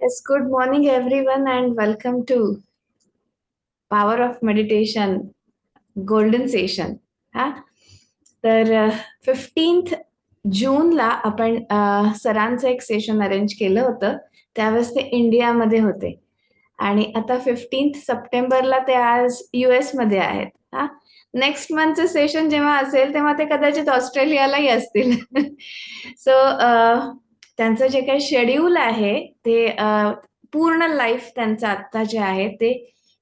Yes, good morning everyone and welcome to Power of Meditation Golden Session. हा तर 15th जूनला आपण सरांचं एक सेशन अरेंज केलं होतं. त्यावेळेस ते इंडियामध्ये होते आणि आता 15th सप्टेंबरला ते आज US मध्ये आहेत. हा नेक्स्ट मंथचं सेशन जेव्हा असेल तेव्हा ते कदाचित ऑस्ट्रेलियालाही असतील. सो त्यांचं जे काही शेड्यूल आहे ते पूर्ण लाईफ त्यांचं आता जे आहे ते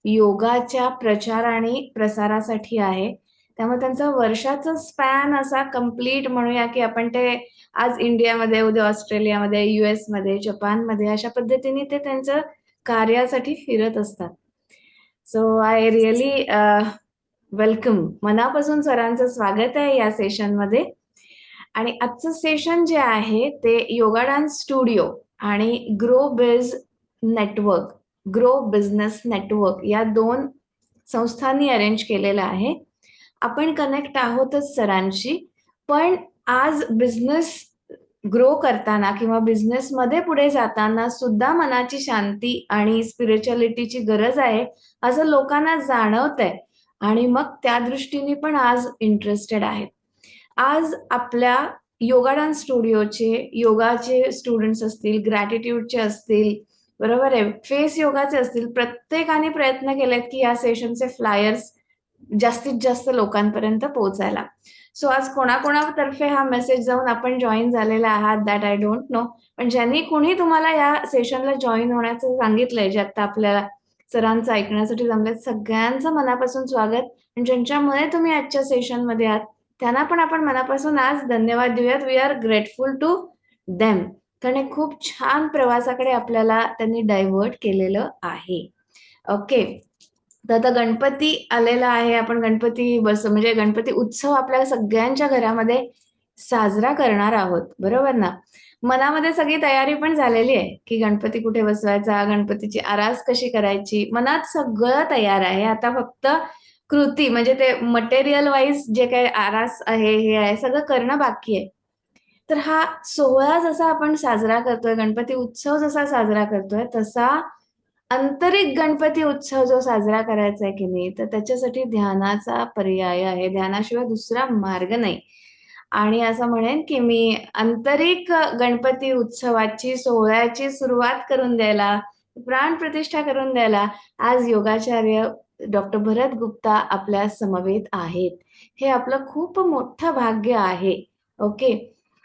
योगाच्या प्रचार आणि प्रसारासाठी आहे. त्यामुळे त्यांचं वर्षाचं स्पॅन असा कंप्लीट म्हणूया की आपण ते आज इंडियामध्ये, उद्या ऑस्ट्रेलियामध्ये, US मध्ये, जपानमध्ये अशा पद्धतीने ते त्यांचं कार्यासाठी फिरत असतात. सो आय रिअली वेलकम. मनापासून सरांचं स्वागत आहे या सेशनमध्ये. आणि आजचं सेशन जे आहे ते योगा डान्स स्टुडिओ आणि ग्रो बिझनेस नेटवर्क या 2 संस्थांनी अरेंज केलेलं आहे. आपण कनेक्ट आहोतच सरांशी, पण आज बिझनेस ग्रो करताना किंवा बिझनेसमध्ये पुढे जाताना सुद्धा मनाची शांती आणि स्पिरिच्युअलिटीची गरज आहे, असं लोकांना जाणवतंय आणि मग त्या दृष्टीने पण आज इंटरेस्टेड आहेत. आज आपल्या योगा डान्स स्टुडिओचे योगाचे स्टुडंट्स असतील, ग्रॅटिट्यूडचे असतील, बरोबर आहे, फेस योगाचे असतील, प्रत्येकाने प्रयत्न केलेत की या सेशनचे फ्लायर्स जास्तीत जास्त लोकांपर्यंत पोहोचायला. सो आज कोणाकोणातर्फे हा मेसेज जाऊन आपण जॉईन झालेला आहात दॅट आय डोंट नो, पण ज्यांनी कुणी तुम्हाला या सेशनला जॉईन होण्याचं सांगितलंय, जे आता आपल्याला सरांचं ऐकण्यासाठी जमलंय, सगळ्यांचं मनापासून स्वागत. आणि ज्यांच्यामुळे तुम्ही आजच्या सेशनमध्ये आहात त्यांना पण आपण मनापासून आज धन्यवाद देऊयात. We are grateful to them, कारण एक खूप छान प्रवासाकडे आपल्याला त्यांनी डायव्हर्ट केलेलं आहे. ओके, तर आता गणपती आलेला आहे. आपण गणपती म्हणजे गणपती उत्सव आपल्या सगळ्यांच्या घरामध्ये साजरा करणार आहोत, बरोबर ना? मनामध्ये सगळी तयारी पण झालेली आहे की गणपती कुठे बसवायचा, गणपतीची आरास कशी करायची, मनात सगळं तयार आहे. आता फक्त कृती म्हणजे ते मटेरियल वाईज जे काही आरास आहे, हे आहे, सगळं करणं बाकी आहे. तर हा सोहळा जसा आपण साजरा करतोय, गणपती उत्सव जसा साजरा करतोय, तसा आंतरिक गणपती उत्सव जो साजरा करायचा आहे की नाही, तर त्याच्यासाठी ध्यानाचा पर्याय आहे. ध्यानाशिवाय दुसरा मार्ग नाही. आणि असं म्हणेन की मी आंतरिक गणपती उत्सवाची सोहळ्याची सुरुवात करून द्यायला, प्राणप्रतिष्ठा करून द्यायला आज योगाचार्य डॉक्टर भरत गुप्ता आपल्या समवेत आहेत. हे आपलं खूप मोठं भाग्य आहे. ओके,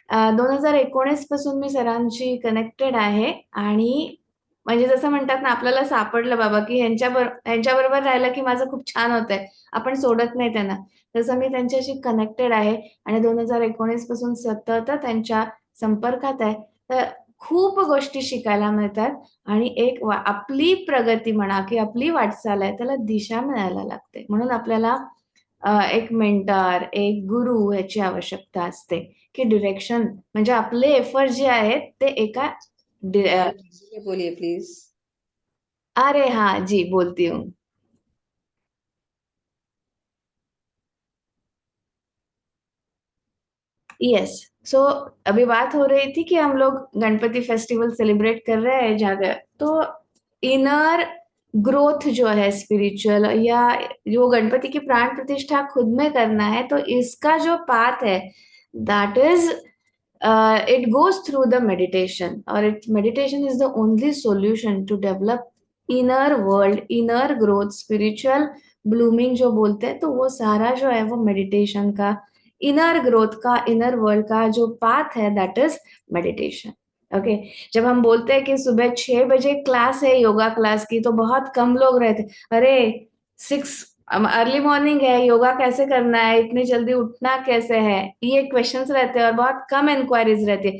2019 पासून मी सरांशी कनेक्टेड आहे आणि म्हणजे जसं म्हणतात ना, आपल्याला सापडलं बाबा की ह्यांच्याबरोबर राहिलं की माझं खूप छान होतंय, आपण सोडत नाही त्यांना. तसं मी त्यांच्याशी कनेक्टेड आहे आणि 2019 पासून सतत त्यांच्या संपर्कात आहे. तर खूप गोष्टी शिकायला मिळतात आणि आपली प्रगती म्हणा की आपली वाटचाल आहे, त्याला दिशा मिळायला लागते. म्हणून आपल्याला एक मेंटर, एक गुरु ह्याची आवश्यकता असते की डिरेक्शन म्हणजे आपले एफर्ट जे आहेत ते एका बोलिए प्लीज. अरे हाँ जी, बोलती हूँ. यस, सो अभी बात हो रही थी कि हम लोग गणपति फेस्टिवल सेलिब्रेट कर रहे हैं जहाँ तो इनर ग्रोथ जो है स्पिरिचुअल या जो गणपति की प्राण प्रतिष्ठा खुद में करना है, तो इसका जो पाथ है that is it goes through the meditation, or meditation is the only solution to develop inner world, inner growth, spiritual blooming जो बोलते हैं, तो वो सारा जो है वो मेडिटेशन का, इनर ग्रोथ का, इनर वर्ल्ड का जो पाथ है दैट इज मेडिटेशन. ओके, जब हम बोलते हैं कि सुबह 6 बजे क्लास है योगा क्लास की, तो बहुत कम लोग रहते, अरे 6 अर्ली मॉर्निंग है, योगा कैसे करना है, इतनी जल्दी उठना कैसे है, ये क्वेश्चंस रहते हैं और बहुत कम इंक्वायरीज रहती है.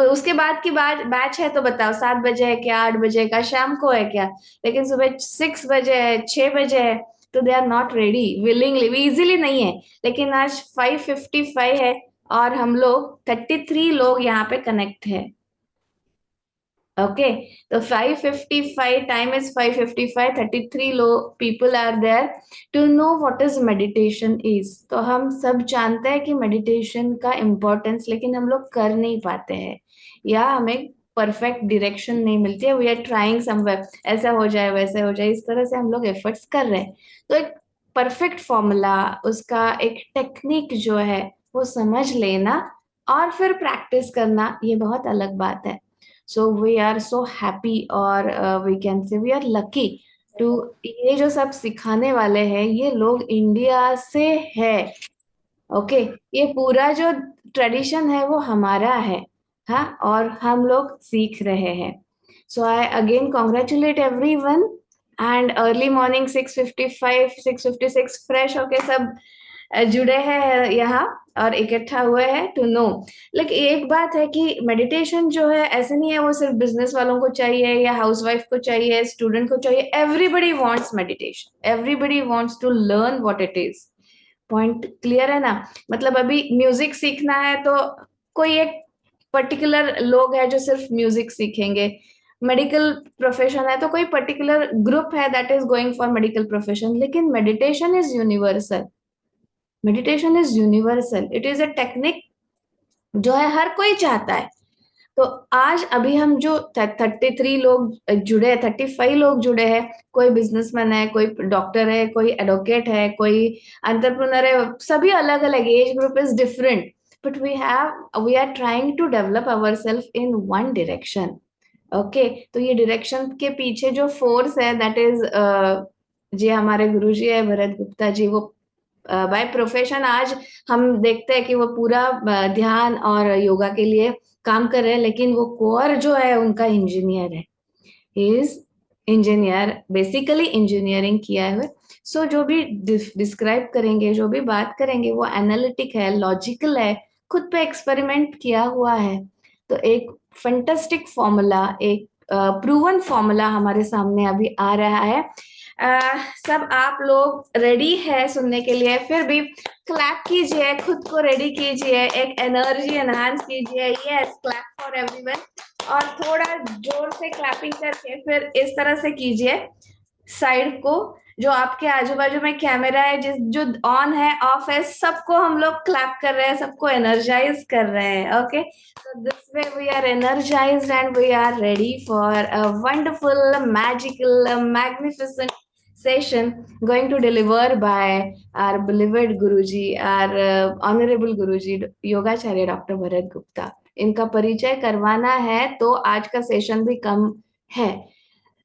उसके बाद की बैच है तो बताओ 7 बजे है क्या, 8 बजे का, शाम को है क्या, लेकिन सुबह 6 बजे है, 6 बजे है, तो they are not ready willingly, easily नहीं है. लेकिन आज 5:55 है और हम लोग 33 लोग यहाँ पे कनेक्ट है. Okay, the 5:55 time is 5:55, 33 low people are there to know what is meditation is. तो हम सब जानते हैं कि मेडिटेशन का इम्पोर्टेंस, लेकिन हम लोग कर नहीं पाते हैं या हमें परफेक्ट डायरेक्शन नहीं मिलती है, वी आर ट्राइंग समवेयर, ऐसा हो जाए वैसे हो जाए, इस तरह से हम लोग एफर्ट्स कर रहे हैं। तो एक परफेक्ट फॉर्मूला, उसका एक टेक्निक जो है वो समझ लेना और फिर प्रैक्टिस करना, ये बहुत अलग बात है। So we are so happy, और we can say we are lucky to, ये जो सब सिखाने वाले हैं ये लोग इंडिया से है। ओके, ये पूरा जो ट्रेडिशन है वो हमारा है। हाँ, और हम लोग सीख रहे हैं। So I again congratulate everyone. And early morning 6:55 6:56 fresh होके सब जुड़े हैं यहाँ और इकट्ठा हुए हैं टू नो। लेकिन एक बात है कि मेडिटेशन जो है ऐसे नहीं है वो सिर्फ बिजनेस वालों को चाहिए या हाउसवाइफ को चाहिए, स्टूडेंट को चाहिए। Everybody wants meditation, everybody wants to learn what it is. Point clear है ना? मतलब अभी म्यूजिक सीखना है तो कोई एक पर्टिकुलर लोग है जो सिर्फ म्यूजिक सीखेंगे। मेडिकल प्रोफेशन है तो कोई पर्टिकुलर ग्रुप है that is going for medical profession. लेकिन meditation is universal, meditation is universal, it is a technique जो है हर कोई चाहता है। तो आज अभी हम जो 33 लोग जुड़े हैं, 35 लोग जुड़े हैं, कोई बिजनेसमैन है, कोई डॉक्टर है, कोई एडवोकेट है, कोई एंटरप्रेन्योर है, सभी अलग अलग, age group is different, but we are trying to develop our self in one direction. Okay, तो ये डायरेक्शन के पीछे जो फोर्स है दैट इज जी हमारे गुरुजी है भरत गुप्ता जी। वो बाय प्रोफेशन आज हम देखते हैं कि वो पूरा ध्यान और योगा के लिए काम कर रहे हैं, लेकिन वो कोर जो है उनका इंजीनियर है। He is engineer, basically engineering किया है। सो जो भी डिस्क्राइब करेंगे, जो भी बात करेंगे वो एनालिटिक है, लॉजिकल है, खुद पे एक्सपेरिमेंट किया हुआ है। तो एक फैंटास्टिक फॉर्मूला, एक प्रूवन फॉर्मूला हमारे सामने अभी आ रहा है। सब आप लोग रेडी है सुनने के लिए? फिर भी क्लैप कीजिए, खुद को रेडी कीजिए, एक एनर्जी एनहांस कीजिए। Yes, clap for everyone. और थोड़ा जोर से क्लैपिंग करके फिर इस तरह से कीजिए साइड को, जो आपके आजू बाजू में कैमरा है, जिस जो ऑन है ऑफ है, सबको हम लोग क्लैप कर रहे हैं, सबको एनर्जाइज कर रहे हैं। Okay, so this way we are energized and we are ready for a wonderful, magical, magnificent session going to deliver by our beloved Guruji, our honorable Guruji, योगाचार्य डॉक्टर भरत गुप्ता। इनका परिचय करवाना है तो आज का सेशन भी कम है।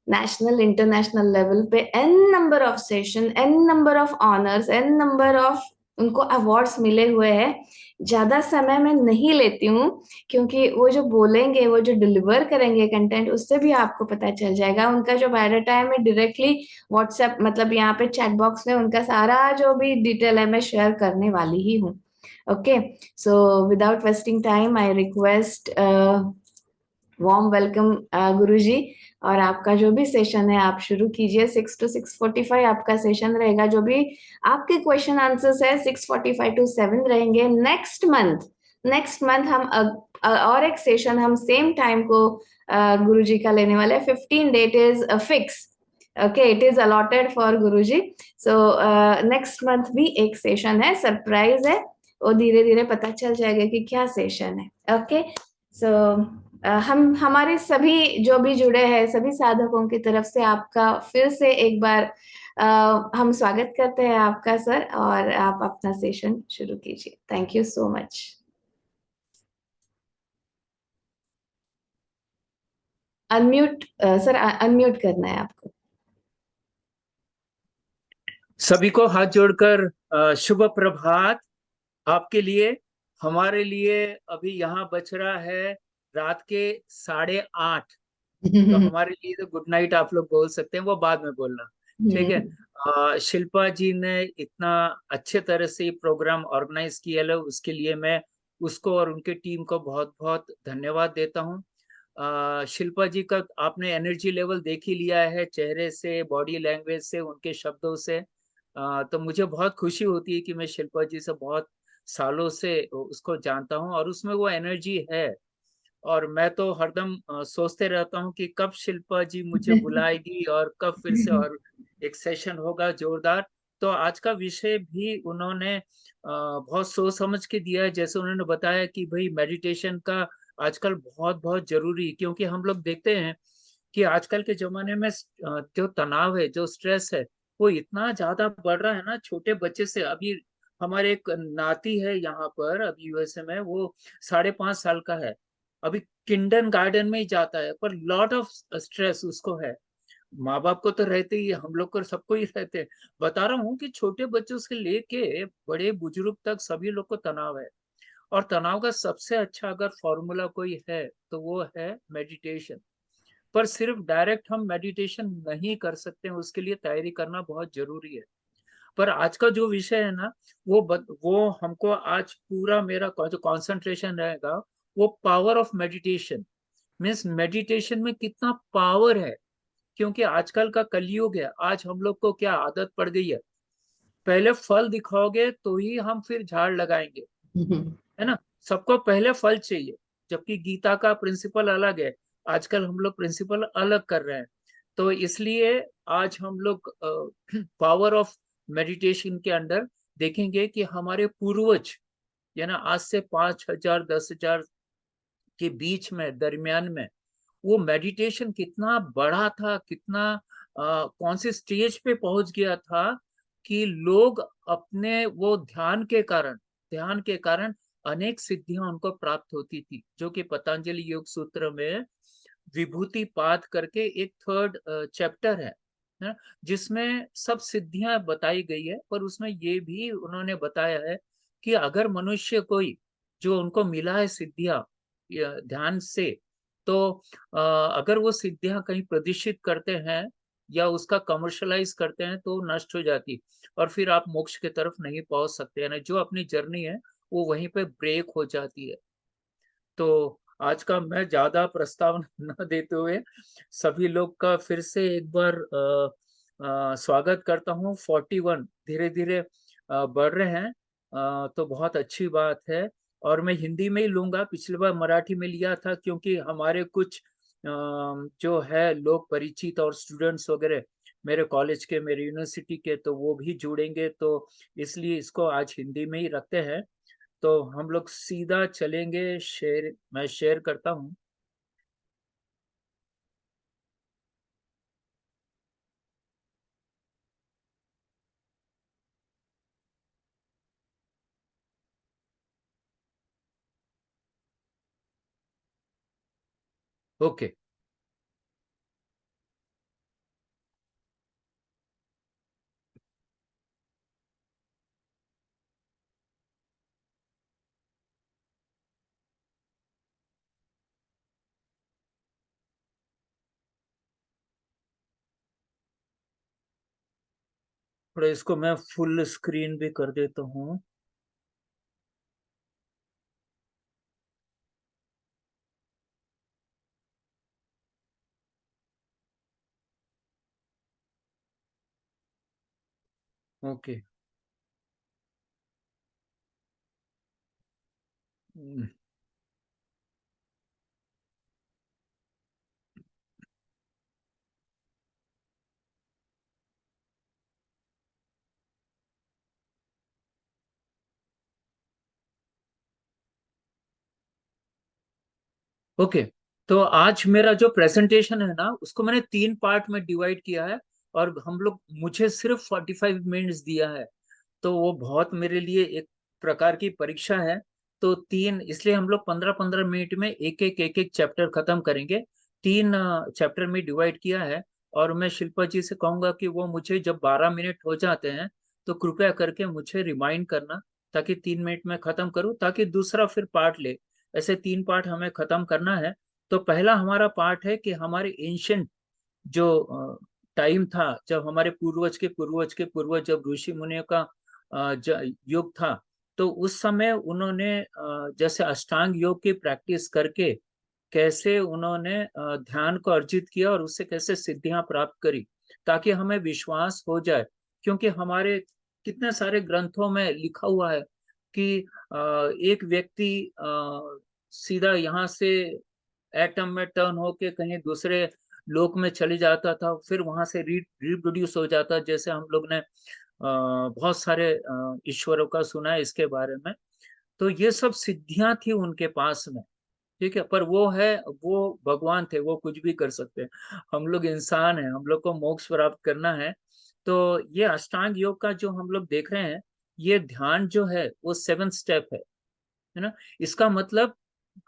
नेशनल इंटरनेशनल लेवल पे an number of session, an number of honours, an number of उनको अवार्ड्स मिले हुए हैं। ज्यादा समय मैं नहीं लेती हूँ, क्योंकि वो जो बोलेंगे, वो जो डिलीवर करेंगे कंटेंट, उससे भी आपको पता चल जाएगा। उनका जो बायोडाटा है मैं डायरेक्टली व्हाट्सएप, मतलब यहाँ पे चैट बॉक्स में उनका सारा जो भी डिटेल है मैं शेयर करने वाली ही हूँ। Okay, so without wasting time I request warm welcome Guruji. और आपका जो भी सेशन है आप शुरू कीजिए। 6 to 6:45 आपका सेशन रहेगा। जो भी आपके क्वेश्चन आंसर्स है 6:45 to 7 रहेंगे। नेक्स्ट मंथ हम और एक सेशन हम सेम टाइम को गुरुजी का लेने वाले हैं। 15 date is fix. Okay, it is allotted for Guruji. So next month भी एक सेशन है, सरप्राइज है, और धीरे धीरे पता चल जाएगा कि क्या सेशन है। ओके, सो हम हमारे सभी जो भी जुड़े हैं, सभी साधकों की तरफ से आपका फिर से एक बार हम स्वागत करते हैं आपका सर, और आप अपना सेशन शुरू कीजिए। Thank you so much. Unmute sir, unmute करना है आपको। सभी को हाथ जोड़कर शुभ प्रभात आपके लिए। हमारे लिए अभी यहाँ बज रहा है रात के 8:30। तो हमारे लिए तो गुड नाइट आप लोग बोल सकते हैं, वो बाद में बोलना, ठीक है। शिल्पा जी ने इतना अच्छे तरह से प्रोग्राम ऑर्गेनाइज किया है, उसके लिए मैं उसको और उनके टीम को बहुत बहुत धन्यवाद देता हूँ। शिल्पा जी का आपने एनर्जी लेवल देख ही लिया है, चेहरे से, बॉडी लैंग्वेज से, उनके शब्दों से। तो मुझे बहुत खुशी होती है कि मैं शिल्पा जी से बहुत सालों से उसको जानता हूँ और उसमें वो एनर्जी है। और मैं तो हरदम सोचते रहता हूँ कि कब शिल्पा जी मुझे बुलाएगी और कब फिर से और एक सेशन होगा जोरदार। तो आज का विषय भी उन्होंने बहुत सोच समझ के दिया है। जैसे उन्होंने बताया कि भाई मेडिटेशन का आजकल बहुत बहुत जरूरी, क्योंकि हम लोग देखते हैं कि आजकल के जमाने में जो तनाव है, जो स्ट्रेस है, वो इतना ज्यादा बढ़ रहा है ना छोटे बच्चे से। अभी हमारे एक नाती है यहाँ पर, अभी यूएसए में, वो 5.5 साल का है, अभी किंडर गार्डन में ही जाता है, पर लॉट ऑफ स्ट्रेस उसको है। माँ बाप को तो रहते ही, हम लोग को सबको ही रहते हैं। बता रहा हूँ कि छोटे बच्चों से लेके बड़े बुजुर्ग तक सभी लोग को तनाव है। और तनाव का सबसे अच्छा अगर फॉर्मूला कोई है तो वो है मेडिटेशन। पर सिर्फ डायरेक्ट हम मेडिटेशन नहीं कर सकते हैं, उसके लिए तैयारी करना बहुत जरूरी है। पर आज का जो विषय है ना, वो हमको आज पूरा मेरा जो कंसंट्रेशन रहेगा, वो power of meditation, means meditation में कितना पावर है। क्योंकि आजकल का कलयुग है, आज हम लोग को क्या आदत पड़ गई है, पहले फल दिखाओगे तो ही हम फिर झाड़ लगाएंगे, है ना। सबको पहले फल चाहिए, जबकि गीता का प्रिंसिपल अलग है। आजकल हम लोग प्रिंसिपल अलग कर रहे हैं। तो इसलिए आज हम लोग पावर ऑफ मेडिटेशन के अंदर देखेंगे कि हमारे पूर्वज, या ना, आज से 5,000 10,000 के बीच में, दरमियान में, वो मेडिटेशन कितना बड़ा था, कितना कौन सी स्टेज पे पहुंच गया था कि लोग अपने वो ध्यान के कारण अनेक सिद्धियां उनको प्राप्त होती थी, जो कि पतंजलि योग सूत्र में विभूति पाद करके एक 3rd चैप्टर है, जिसमें सब सिद्धियां बताई गई है। पर उसमें ये भी उन्होंने बताया है कि अगर मनुष्य कोई, जो उनको मिला है सिद्धियां ध्यान से, तो अगर वो सिद्धियां कहीं प्रदर्शित करते हैं या उसका कमर्शलाइज करते हैं तो नष्ट हो जाती, और फिर आप मोक्ष की तरफ नहीं पहुंच सकते, यानी जो अपनी जर्नी है वो वहीं पे ब्रेक हो जाती है। तो आज का मैं ज्यादा प्रस्ताव न देते हुए सभी लोग का फिर से एक बार स्वागत करता हूँ। 41 धीरे धीरे बढ़ रहे हैं, तो बहुत अच्छी बात है। और मैं हिंदी में ही लूंगा, पिछली बार मराठी में लिया था, क्योंकि हमारे कुछ जो है लोग परिचित और स्टूडेंट्स वगैरह मेरे कॉलेज के, मेरे यूनिवर्सिटी के, तो वो भी जुड़ेंगे, तो इसलिए इसको आज हिंदी में ही रखते हैं। तो हम लोग सीधा चलेंगे, मैं शेयर करता हूँ। ओके। थोड़ा इसको मैं फुल स्क्रीन भी कर देता हूँ। ओके। ओके। तो आज मेरा जो प्रेजेंटेशन है ना, उसको मैंने 3 पार्ट में डिवाइड किया है, और हम लोग, मुझे सिर्फ 45 मिनट्स दिया है, तो वो बहुत मेरे लिए एक प्रकार की परीक्षा है। तो तीन, इसलिए हम लोग 15-15 मिनट में एक एक चैप्टर खत्म करेंगे। 3 चैप्टर में डिवाइड किया है। और मैं शिल्पा जी से कहूंगा कि वो मुझे जब 12 मिनट हो जाते हैं तो कृपया करके मुझे रिमाइंड करना, ताकि 3 मिनट में खत्म करूं, ताकि दूसरा फिर पार्ट ले। ऐसे 3 पार्ट हमें खत्म करना है। तो पहला हमारा पार्ट है कि हमारे एंशंट जो टाइम था, जब हमारे पूर्वज के पूर्वज के पूर्वज, जब ऋषि मुनियों का युग था, तो उस समय उन्होंने जैसे अष्टांग योग की प्रैक्टिस करके कैसे उन्होंने ध्यान को अर्जित किया और उससे कैसे सिद्धियां प्राप्त करी, ताकि हमें विश्वास हो जाए। क्योंकि हमारे कितने सारे ग्रंथों में लिखा हुआ है कि एक व्यक्ति सीधा यहाँ से एटम में टर्न होके कहीं दूसरे लोक में चले जाता था, फिर वहां से रिप्रोड्यूस हो जाता, जैसे हम लोग ने बहुत सारे ईश्वरों का सुना है इसके बारे में। तो ये सब सिद्धियां थी उनके पास में, ठीक है, पर वो भगवान थे, वो कुछ भी कर सकते हैं। हम लोग इंसान हैं, हम लोग को मोक्ष प्राप्त करना है। तो ये अष्टांग योग का जो हम लोग देख रहे हैं, ये ध्यान जो है वो 7 स्टेप है ना। इसका मतलब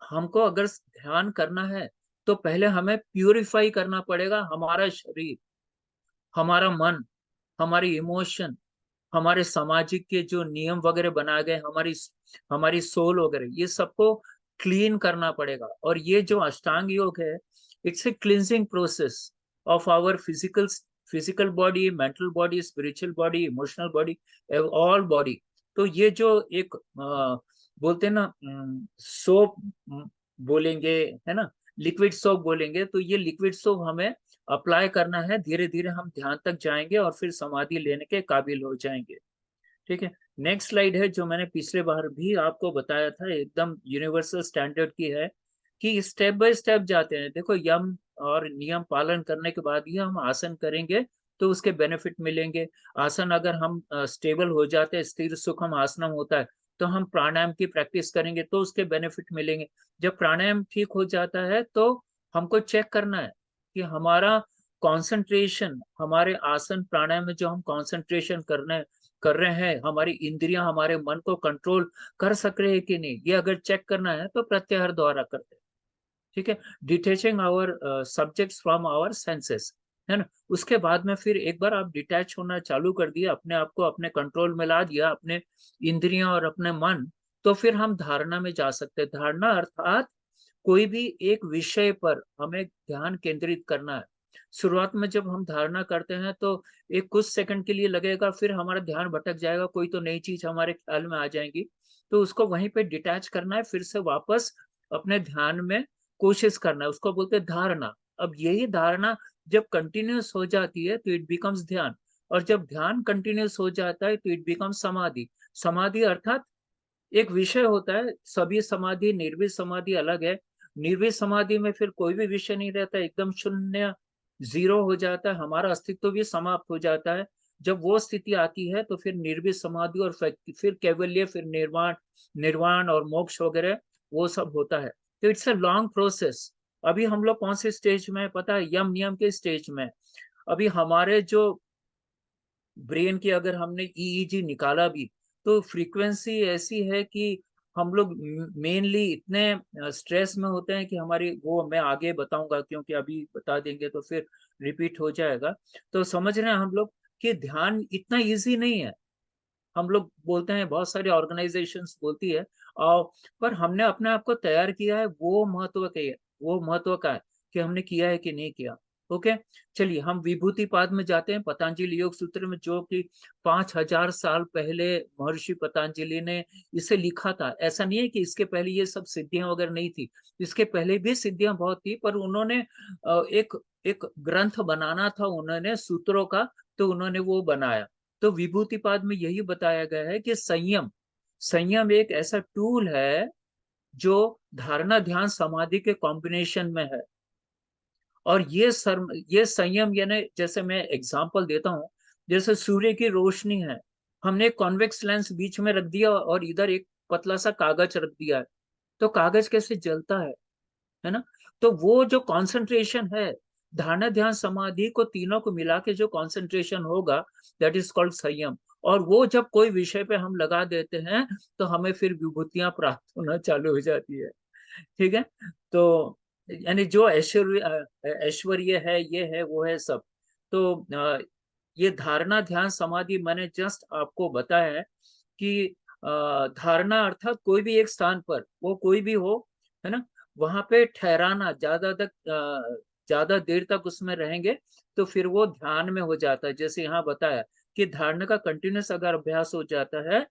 हमको अगर ध्यान करना है तो पहले हमें प्यूरिफाई करना पड़ेगा हमारा शरीर, हमारा मन, हमारी इमोशन, हमारे सामाजिक के जो नियम वगैरह बनाए गए, हमारी हमारी सोल वगैरह, ये सबको क्लीन करना पड़ेगा। और ये जो अष्टांग योग है, it's a cleansing process of our physical body, mental body, spiritual body, emotional body, all body. तो ये जो एक बोलते हैं ना, सोप बोलेंगे, है ना, लिक्विड सोप बोलेंगे, तो ये लिक्विड सोप हमें अप्लाई करना है। धीरे धीरे हम ध्यान तक जाएंगे और फिर समाधि लेने के काबिल हो जाएंगे। ठीक है। नेक्स्ट स्लाइड है जो मैंने पिछले बार भी आपको बताया था, एकदम यूनिवर्सल स्टैंडर्ड की है कि स्टेप बाय स्टेप जाते हैं। देखो, यम और नियम पालन करने के बाद ही हम आसन करेंगे तो उसके बेनिफिट मिलेंगे। आसन अगर हम स्टेबल हो जाते हैं, स्थिर सुखम आसनम होता है, तो हम प्राणायाम की प्रैक्टिस करेंगे तो उसके बेनिफिट मिलेंगे। जब प्राणायाम ठीक हो जाता है तो हमको चेक करना है कि हमारा कंसंट्रेशन, हमारे आसन प्राणायाम में जो हम कंसंट्रेशन कर रहे हैं, हमारी इंद्रियां हमारे मन को कंट्रोल कर सक रहे हैं कि नहीं, ये अगर चेक करना है तो प्रत्याहार द्वारा करते हैं। ठीक है। Detaching our subjects from our senses, है ना। उसके बाद में फिर एक बार आप डिटैच होना चालू कर दिया, अपने आप को अपने कंट्रोल में ला दिया, अपने इंद्रियां और अपने मन, तो फिर हम धारणा में जा सकते हैं। धारणा अर्थात कोई भी एक विषय पर हमें ध्यान केंद्रित करना है। शुरुआत में जब हम धारणा करते हैं तो एक कुछ सेकंड के लिए लगेगा, फिर हमारा ध्यान भटक जाएगा, कोई तो नई चीज हमारे ख्याल में आ जाएंगी, तो उसको वहीं पे डिटैच करना है, फिर से वापस अपने ध्यान में कोशिश करना है, उसको बोलते हैं धारणा। अब यही धारणा जब कंटिन्यूस हो जाती है तो इट बिकम्स ध्यान, और जब ध्यान कंटिन्यूस हो जाता है तो इट बिकम्स समाधि। समाधि अर्थात एक विषय होता है, सभी समाधि, निर्विष समाधि अलग है। निर्विष समाधि में फिर कोई भी विषय नहीं रहता, एकदम शून्य, जीरो हो जाता है, हमारा अस्तित्व भी समाप्त हो जाता है। जब वो स्थिति आती है तो फिर निर्विष समाधि और फिर कैवल्य, फिर निर्वाण, निर्वाण और मोक्ष वगैरह वो सब होता है। तो इट्स अ लॉन्ग प्रोसेस। अभी हम लोग कौन से स्टेज में है पता है? यम नियम के स्टेज में। अभी हमारे जो ब्रेन की अगर हमने ईईजी निकाला भी, तो फ्रीक्वेंसी ऐसी है कि हम लोग मेनली इतने स्ट्रेस में होते हैं कि हमारी, वो मैं आगे बताऊंगा क्योंकि अभी बता देंगे तो फिर रिपीट हो जाएगा। तो समझ रहे हैं हम लोग कि ध्यान इतना इजी नहीं है। हम लोग बोलते हैं, बहुत सारी ऑर्गेनाइजेशंस बोलती है, और पर हमने अपने आप को तैयार किया है, वो महत्व का है कि हमने किया है कि नहीं किया। ओके, चलिए हम विभूति पाद में जाते हैं। पतंजलि योग सूत्र में, जो कि 5000 साल पहले महर्षि पतंजलि ने इसे लिखा था। ऐसा नहीं है कि इसके पहले ये सब सिद्धियां वगैरह नहीं थी, इसके पहले भी सिद्धियां बहुत थी, पर उन्होंने एक एक ग्रंथ बनाना था उन्होंने सूत्रों का, तो उन्होंने वो बनाया। तो विभूतिपाद में यही बताया गया है कि संयम, संयम एक ऐसा टूल है जो धारणा ध्यान समाधि के कॉम्बिनेशन में है। और ये संयम, यानी जैसे मैं एग्जांपल देता हूँ, जैसे सूर्य की रोशनी है, हमने एक कॉन्वेक्स लेंस बीच में रख दिया और इधर एक पतला सा कागज रख दिया है, तो कागज कैसे जलता है ना। तो वो जो कंसंट्रेशन है, धारणा ध्यान समाधि को तीनों को मिला के जो कंसंट्रेशन होगा, दैट इज कॉल्ड संयम। और वो जब कोई विषय पे हम लगा देते हैं तो हमें फिर विभूतियां प्राप्त होना चालू हो जाती है। ठीक है। तो यानी जो ऐश्वर्य ऐश्वर्य है, ये है, वो है सब। तो ये धारणा ध्यान समाधि मैंने जस्ट आपको बताया है कि धारणा अर्थात कोई भी एक स्थान पर, वो कोई भी हो, है ना, वहां पे ठहराना, ज्यादा देर तक उसमें रहेंगे तो फिर वो ध्यान में हो जाता है। जैसे यहाँ बताया कि धारणा का कंटिन्यूस अगर अभ्यास हो जाता है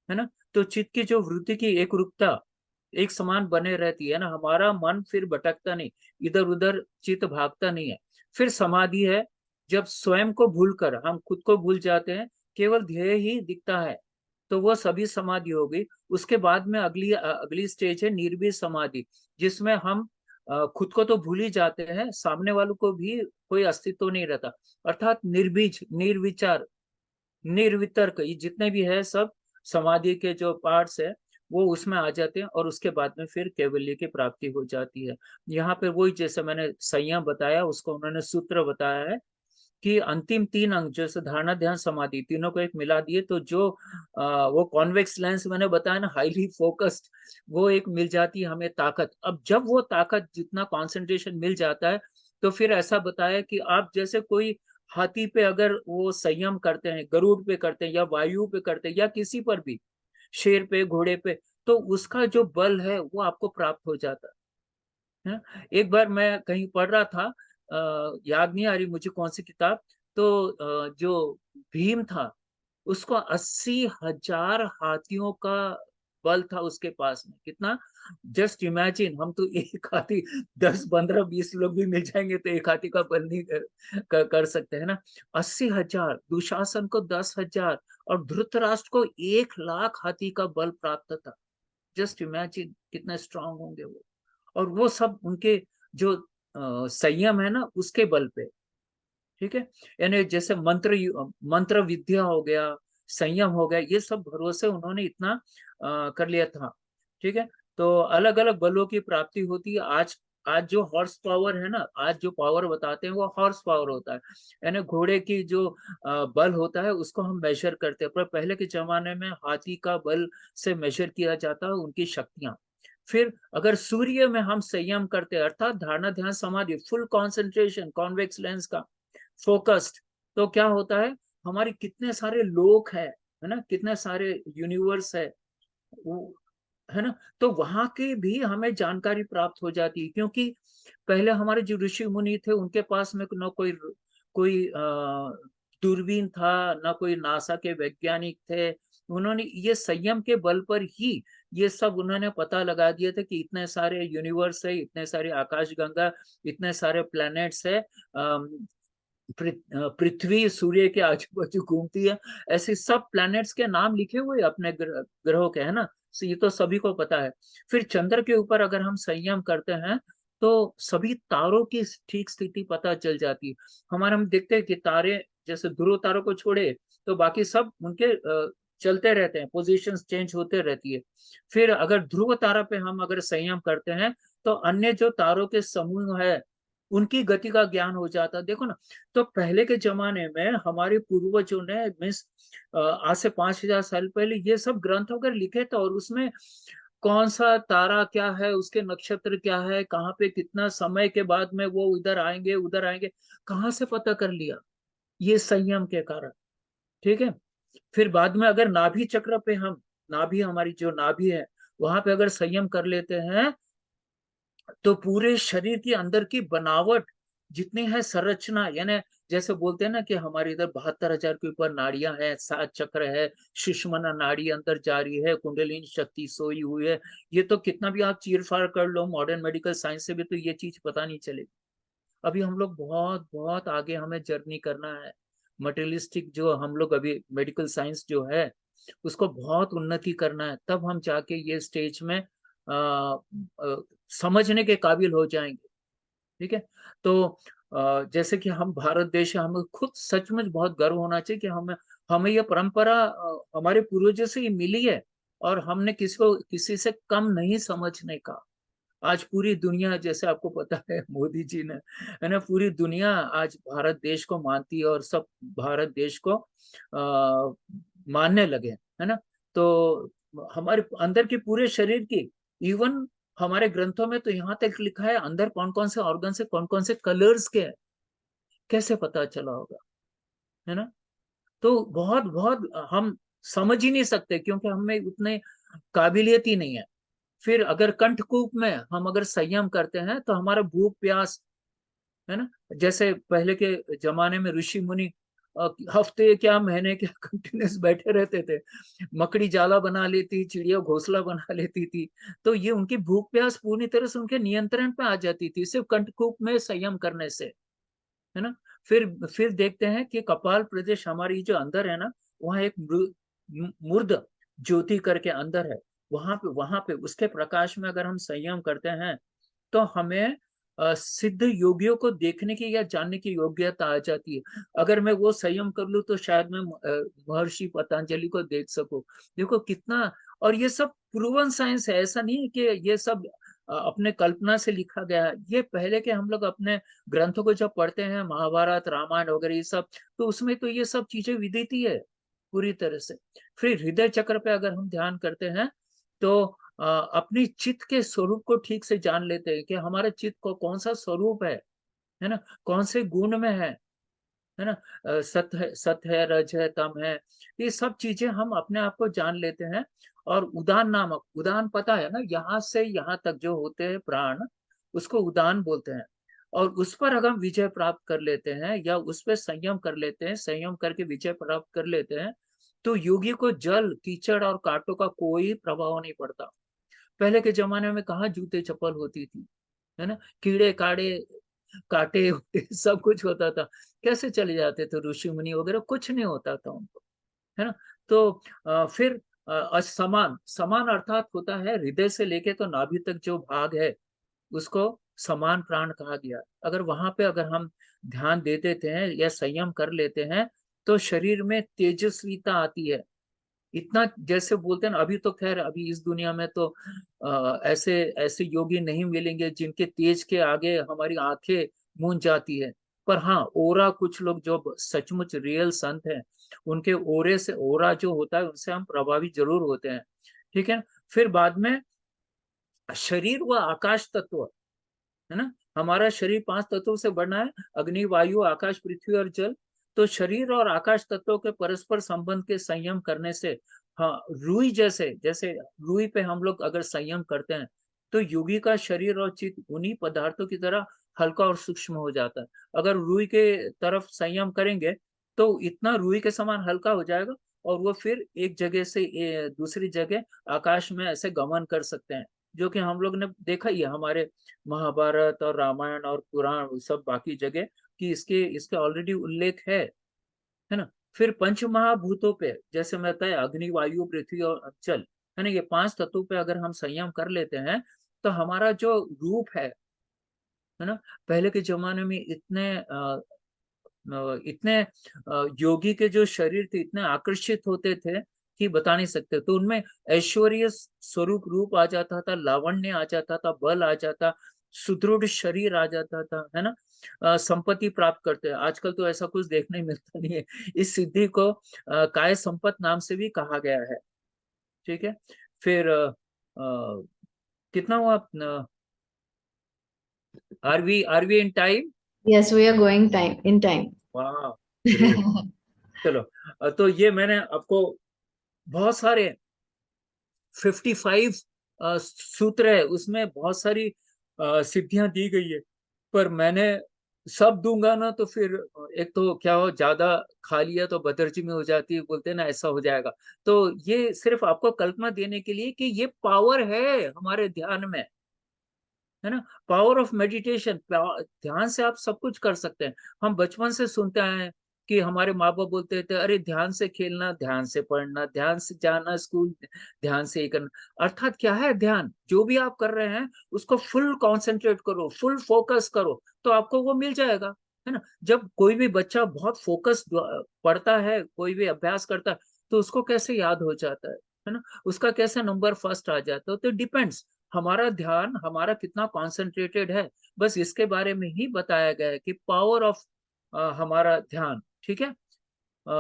ना, तो चित्त की जो वृत्ति की एक रूपता, एक समान बने रहती है ना, हमारा मन फिर भटकता नहीं, इधर उधर चित्त भागता नहीं है। फिर समाधि है, जब स्वयं को भूलकर हम खुद को भूल जाते हैं, केवल ध्येय ही दिखता है, तो वो सभी समाधि हो गई। उसके बाद में अगली स्टेज है निर्भीक समाधि, जिसमें हम खुद को तो भूल ही जाते हैं, सामने वालों को भी कोई अस्तित्व नहीं रहता। अर्थात निर्बीज, निर्विचार, निर्वितर्क, ये जितने भी है सब समाधि के जो पार्ट्स है, वो उसमें आ जाते हैं और उसके बाद में फिर कैवल्य की प्राप्ति हो जाती है। यहाँ पे वही जैसे मैंने संयम बताया, उसको उन्होंने सूत्र बताया है कि अंतिम 3 अंक जैसे धारणा ध्यान समाधि तीनों को एक मिला दिए तो जो वो कॉन्वेक्स लेंस मैंने बताया ना, हाईली फोकस्ड, वो एक मिल जाती है हमें ताकत। अब जब वो ताकत जितना कंसंट्रेशन मिल जाता है तो फिर ऐसा बताया कि आप जैसे कोई हाथी पे अगर वो संयम करते हैं, गरुड़ पे करते हैं या वायु पे करते हैं या किसी पर भी, शेर पे, घोड़े पे, तो उसका जो बल है वो आपको प्राप्त हो जाता है। एक बार मैं कहीं पढ़ रहा था, याद नहीं आ रही मुझे कौन सी किताब, तो जो भीम था उसको 80,000 हाथियों का बल था उसके पास में। कितना, जस्ट इमेजिन, हम तो एक हाथी 10 15 20 लोग भी मिल जाएंगे तो एक हाथी का बल नहीं कर सकते है ना। 80,000, दुशासन को 10,000 और धृतराष्ट्र को 1,00,000 हाथी का बल प्राप्त था। जस्ट इमेजिन कितना स्ट्रांग होंगे वो। और वो सब उनके जो संयम है ना उसके बल पे, ठीक है। यानी जैसे मंत्र विद्या हो गया, संयम हो गया, ये सब भरोसे उन्होंने इतना कर लिया था, ठीक है। तो अलग अलग बलों की प्राप्ति होती है। आज जो हॉर्स पावर है ना, आज जो पावर बताते हैं वो हॉर्स पावर होता है, यानी घोड़े की जो बल होता है उसको हम मेजर करते हैं। पर पहले के जमाने में हाथी का बल से मेजर किया जाता है उनकी शक्तियां। फिर अगर सूर्य में हम संयम करते हैं, अर्थात धारणा ध्यान समाधि, फुल कंसंट्रेशन, कॉन्वेक्स लेंस का फोकस्ड, तो क्या होता है, हमारे कितने सारे लोक है ना, कितने सारे यूनिवर्स है वो, है ना। तो वहां की भी हमें जानकारी प्राप्त हो जाती है, क्योंकि पहले हमारे जो ऋषि मुनि थे उनके पास में न कोई कोई दूरबीन था, ना कोई नासा के वैज्ञानिक थे। उन्होंने ये संयम के बल पर ही ये सब उन्होंने पता लगा दिया था कि इतने सारे यूनिवर्स है, इतने सारे आकाश गंगा, इतने सारे प्लैनेट्स है, पृथ्वी सूर्य के आजू बाजू घूमती है, ऐसे सब प्लैनेट्स के नाम लिखे हुए अपने ग्रहों के, है ना। तो ये तो सभी को पता है। फिर चंद्र के ऊपर अगर हम संयम करते हैं तो सभी तारों की ठीक स्थिति पता चल जाती है हमारे। हम देखते हैं कि तारे, जैसे ध्रुव तारों को छोड़े तो बाकी सब उनके चलते रहते हैं, पोजीशंस चेंज होते रहती है। फिर अगर ध्रुव तारा पे हम अगर संयम करते हैं तो अन्य जो तारों के समूह है उनकी गति का ज्ञान हो जाता है। देखो ना, तो पहले के जमाने में हमारे पूर्वजों ने मीन्स आज से 5,000 साल पहले ये सब ग्रंथ वगैरह लिखे थे, और उसमें कौन सा तारा क्या है, उसके नक्षत्र क्या है, कहाँ पे कितना समय के बाद में वो इधर आएंगे उधर आएंगे, कहाँ से पता कर लिया, ये संयम के कारण, ठीक है। फिर बाद में अगर नाभि चक्र पे हम, नाभि हमारी जो नाभि है वहां पे अगर संयम कर लेते हैं तो पूरे शरीर के अंदर की बनावट जितनी है, संरचना, यानी जैसे बोलते हैं ना कि हमारे इधर 72,000 के ऊपर नाड़ियां हैं, 7 चक्र है, सुषुम्ना नाड़ी अंदर जा रही है, कुंडलिनी शक्ति सोई हुई है। ये तो कितना भी आप चीर फाड़ कर लो मॉडर्न मेडिकल साइंस से भी तो ये चीज पता नहीं चलेगी। अभी हम लोग बहुत बहुत आगे हमें जर्नी करना है। मटेरियलिस्टिक जो हम लोग अभी मेडिकल साइंस जो है उसको बहुत उन्नति करना है, तब हम जाके ये स्टेज में समझने के काबिल हो जाएंगे, ठीक है। तो जैसे कि हम भारत देश है, हमें खुद सचमुच बहुत गर्व होना चाहिए कि हमें हमें ये परंपरा हमारे पूर्वजों से ही मिली है, और हमने किसी को किसी से कम नहीं समझने का। आज पूरी दुनिया, जैसे आपको पता है मोदी जी ने, है ना, पूरी दुनिया आज भारत देश को मानती है और सब भारत देश को मानने लगे, है ना। तो हमारे अंदर की पूरे शरीर की, इवन हमारे ग्रंथों में तो यहाँ तक लिखा है अंदर कौन कौन से ऑर्गन से कौन कौन से कलर्स के हैं, कैसे पता चला होगा, है ना। तो बहुत बहुत हम समझ ही नहीं सकते क्योंकि हमें उतने काबिलियत ही नहीं है। फिर अगर कंठकूप में हम अगर संयम करते हैं तो हमारा भूख प्यास, है ना, जैसे पहले के जमाने में ऋषि मुनि हफ्ते क्या महीने क्या कंटिन्यूस बैठे रहते थे, मकड़ी जाला बना लेती, चिड़िया घोंसला बना लेती थी, तो ये उनकी भूख प्यास पूरी तरह से उनके नियंत्रण पे आ जाती थी सिर्फ कंठकूप में संयम करने से, है ना। फिर देखते हैं कि कपाल प्रदेश हमारी जो अंदर है ना, वहाँ एक मूर्ध ज्योति करके अंदर है, वहां पे उसके प्रकाश में अगर हम संयम करते हैं तो हमें सिद्ध योगियों को देखने की या जानने की योग्यता आ जाती है। अगर मैं वो संयम कर लूं तो शायद मैं महर्षि पतंजलि को देख सकूं। देखो कितना और ये सब प्रूवन साइंस है, ऐसा नहीं है कि ये सब अपने कल्पना से लिखा गया है। ये पहले के हम लोग अपने ग्रंथों को जब पढ़ते हैं, महाभारत रामायण वगैरह ये सब, तो उसमें तो ये सब चीजें विदित ही है पूरी तरह से। फिर हृदय चक्र पे अगर हम ध्यान करते हैं तो अपनी चित्त के स्वरूप को ठीक से जान लेते हैं कि हमारे चित्त को कौन सा स्वरूप है ना, कौन से गुण में है ना, सत्य है, रज है, तम है, ये सब चीजें हम अपने आप को जान लेते हैं। और उदान नामक, उदान पता है ना, यहाँ से यहाँ तक जो होते हैं प्राण, उसको उदान बोलते हैं। और उस पर अगर हम विजय प्राप्त कर लेते हैं या उस पर संयम कर लेते हैं, संयम करके विजय प्राप्त कर लेते हैं, तो योगी को जल, कीचड़ और कांटों का कोई प्रभाव नहीं पड़ता। पहले के जमाने में कहाँ जूते चप्पल होती थी, है ना, कीड़े काड़े काटे सब कुछ होता था, कैसे चले जाते थे ऋषि मुनि वगैरह, कुछ नहीं होता था उनको, है ना। तो फिर समान, समान अर्थात होता है हृदय से लेके तो नाभि तक जो भाग है उसको समान प्राण कहा गया। अगर वहां पे अगर हम ध्यान दे देते हैं या संयम कर लेते हैं तो शरीर में तेजस्वीता आती है। इतना जैसे बोलते हैं ना, अभी तो खैर अभी इस दुनिया में तो ऐसे ऐसे योगी नहीं मिलेंगे जिनके तेज के आगे हमारी आंखें मूंद जाती है। पर हाँ, ओरा, कुछ लोग जो सचमुच रियल संत हैं, उनके ओरे से, ओरा जो होता है उनसे हम प्रभावित जरूर होते हैं। ठीक है। फिर बाद में शरीर व आकाश तत्व, है ना, हमारा शरीर 5 तत्वों से बना है, अग्नि, वायु, आकाश, पृथ्वी और जल। तो शरीर और आकाश तत्वों के परस्पर संबंध के संयम करने से, हाँ, रुई जैसे, जैसे रुई पे हम लोग अगर संयम करते हैं तो योगी का शरीर और चित्त उन्हीं पदार्थों की तरह हल्का और सूक्ष्म हो जाता है। अगर रुई के तरफ संयम करेंगे तो इतना रुई के समान हल्का हो जाएगा और वो फिर एक जगह से दूसरी जगह आकाश में ऐसे गमन कर सकते हैं, जो कि हम लोग ने देखा ही है हमारे महाभारत और रामायण और पुराण सब बाकी जगह कि इसके इसके ऑलरेडी उल्लेख है ना। फिर पंच महाभूतों पे, जैसे मैं बताया, अग्नि, वायु, पृथ्वी और जल, है ना, ये 5 तत्वों पे अगर हम संयम कर लेते हैं तो हमारा जो रूप है ना, पहले के जमाने में इतने योगी के जो शरीर थे इतने आकर्षित होते थे कि बता नहीं सकते। तो उनमें ऐश्वर्य स्वरूप रूप आ जाता था, लावण्य आ जाता था, बल आ जाता, सुदृढ़ शरीर आ जाता था, है ना। संपत्ति प्राप्त करते हैं, आजकल तो ऐसा कुछ देखने मिलता नहीं है। इस सिद्धि को काय संपत नाम से भी कहा गया है। ठीक है। फिर कितना हुआ, are we in time? Yes, we are going time in time. वाह, ग्रेट। चलो, तो ये मैंने आपको बहुत सारे 55 सूत्र है, उसमें बहुत सारी सिद्धियां दी गई है। पर मैंने सब दूंगा ना तो फिर एक तो क्या हो, ज्यादा खा लिया तो बदर्जी में हो जाती है, बोलते हैं ना, ऐसा हो जाएगा। तो ये सिर्फ आपको कल्पना देने के लिए कि ये पावर है हमारे ध्यान में, है ना। पावर ऑफ मेडिटेशन, ध्यान से आप सब कुछ कर सकते हैं। हम बचपन से सुनते हैं कि हमारे माँ बाप बोलते थे, अरे ध्यान से खेलना, ध्यान से पढ़ना, ध्यान से जाना स्कूल, ध्यान से ही करना। अर्थात क्या है ध्यान? जो भी आप कर रहे हैं उसको फुल कंसंट्रेट करो, फुल फोकस करो, तो आपको वो मिल जाएगा, है ना। जब कोई भी बच्चा बहुत फोकस पढ़ता है, कोई भी अभ्यास करता है, तो उसको कैसे याद हो जाता है ना, उसका कैसे नंबर फर्स्ट आ जाता है, तो डिपेंड्स हमारा ध्यान, हमारा कितना कॉन्सेंट्रेटेड है, बस इसके बारे में ही बताया गया है कि पावर ऑफ हमारा ध्यान। ठीक है।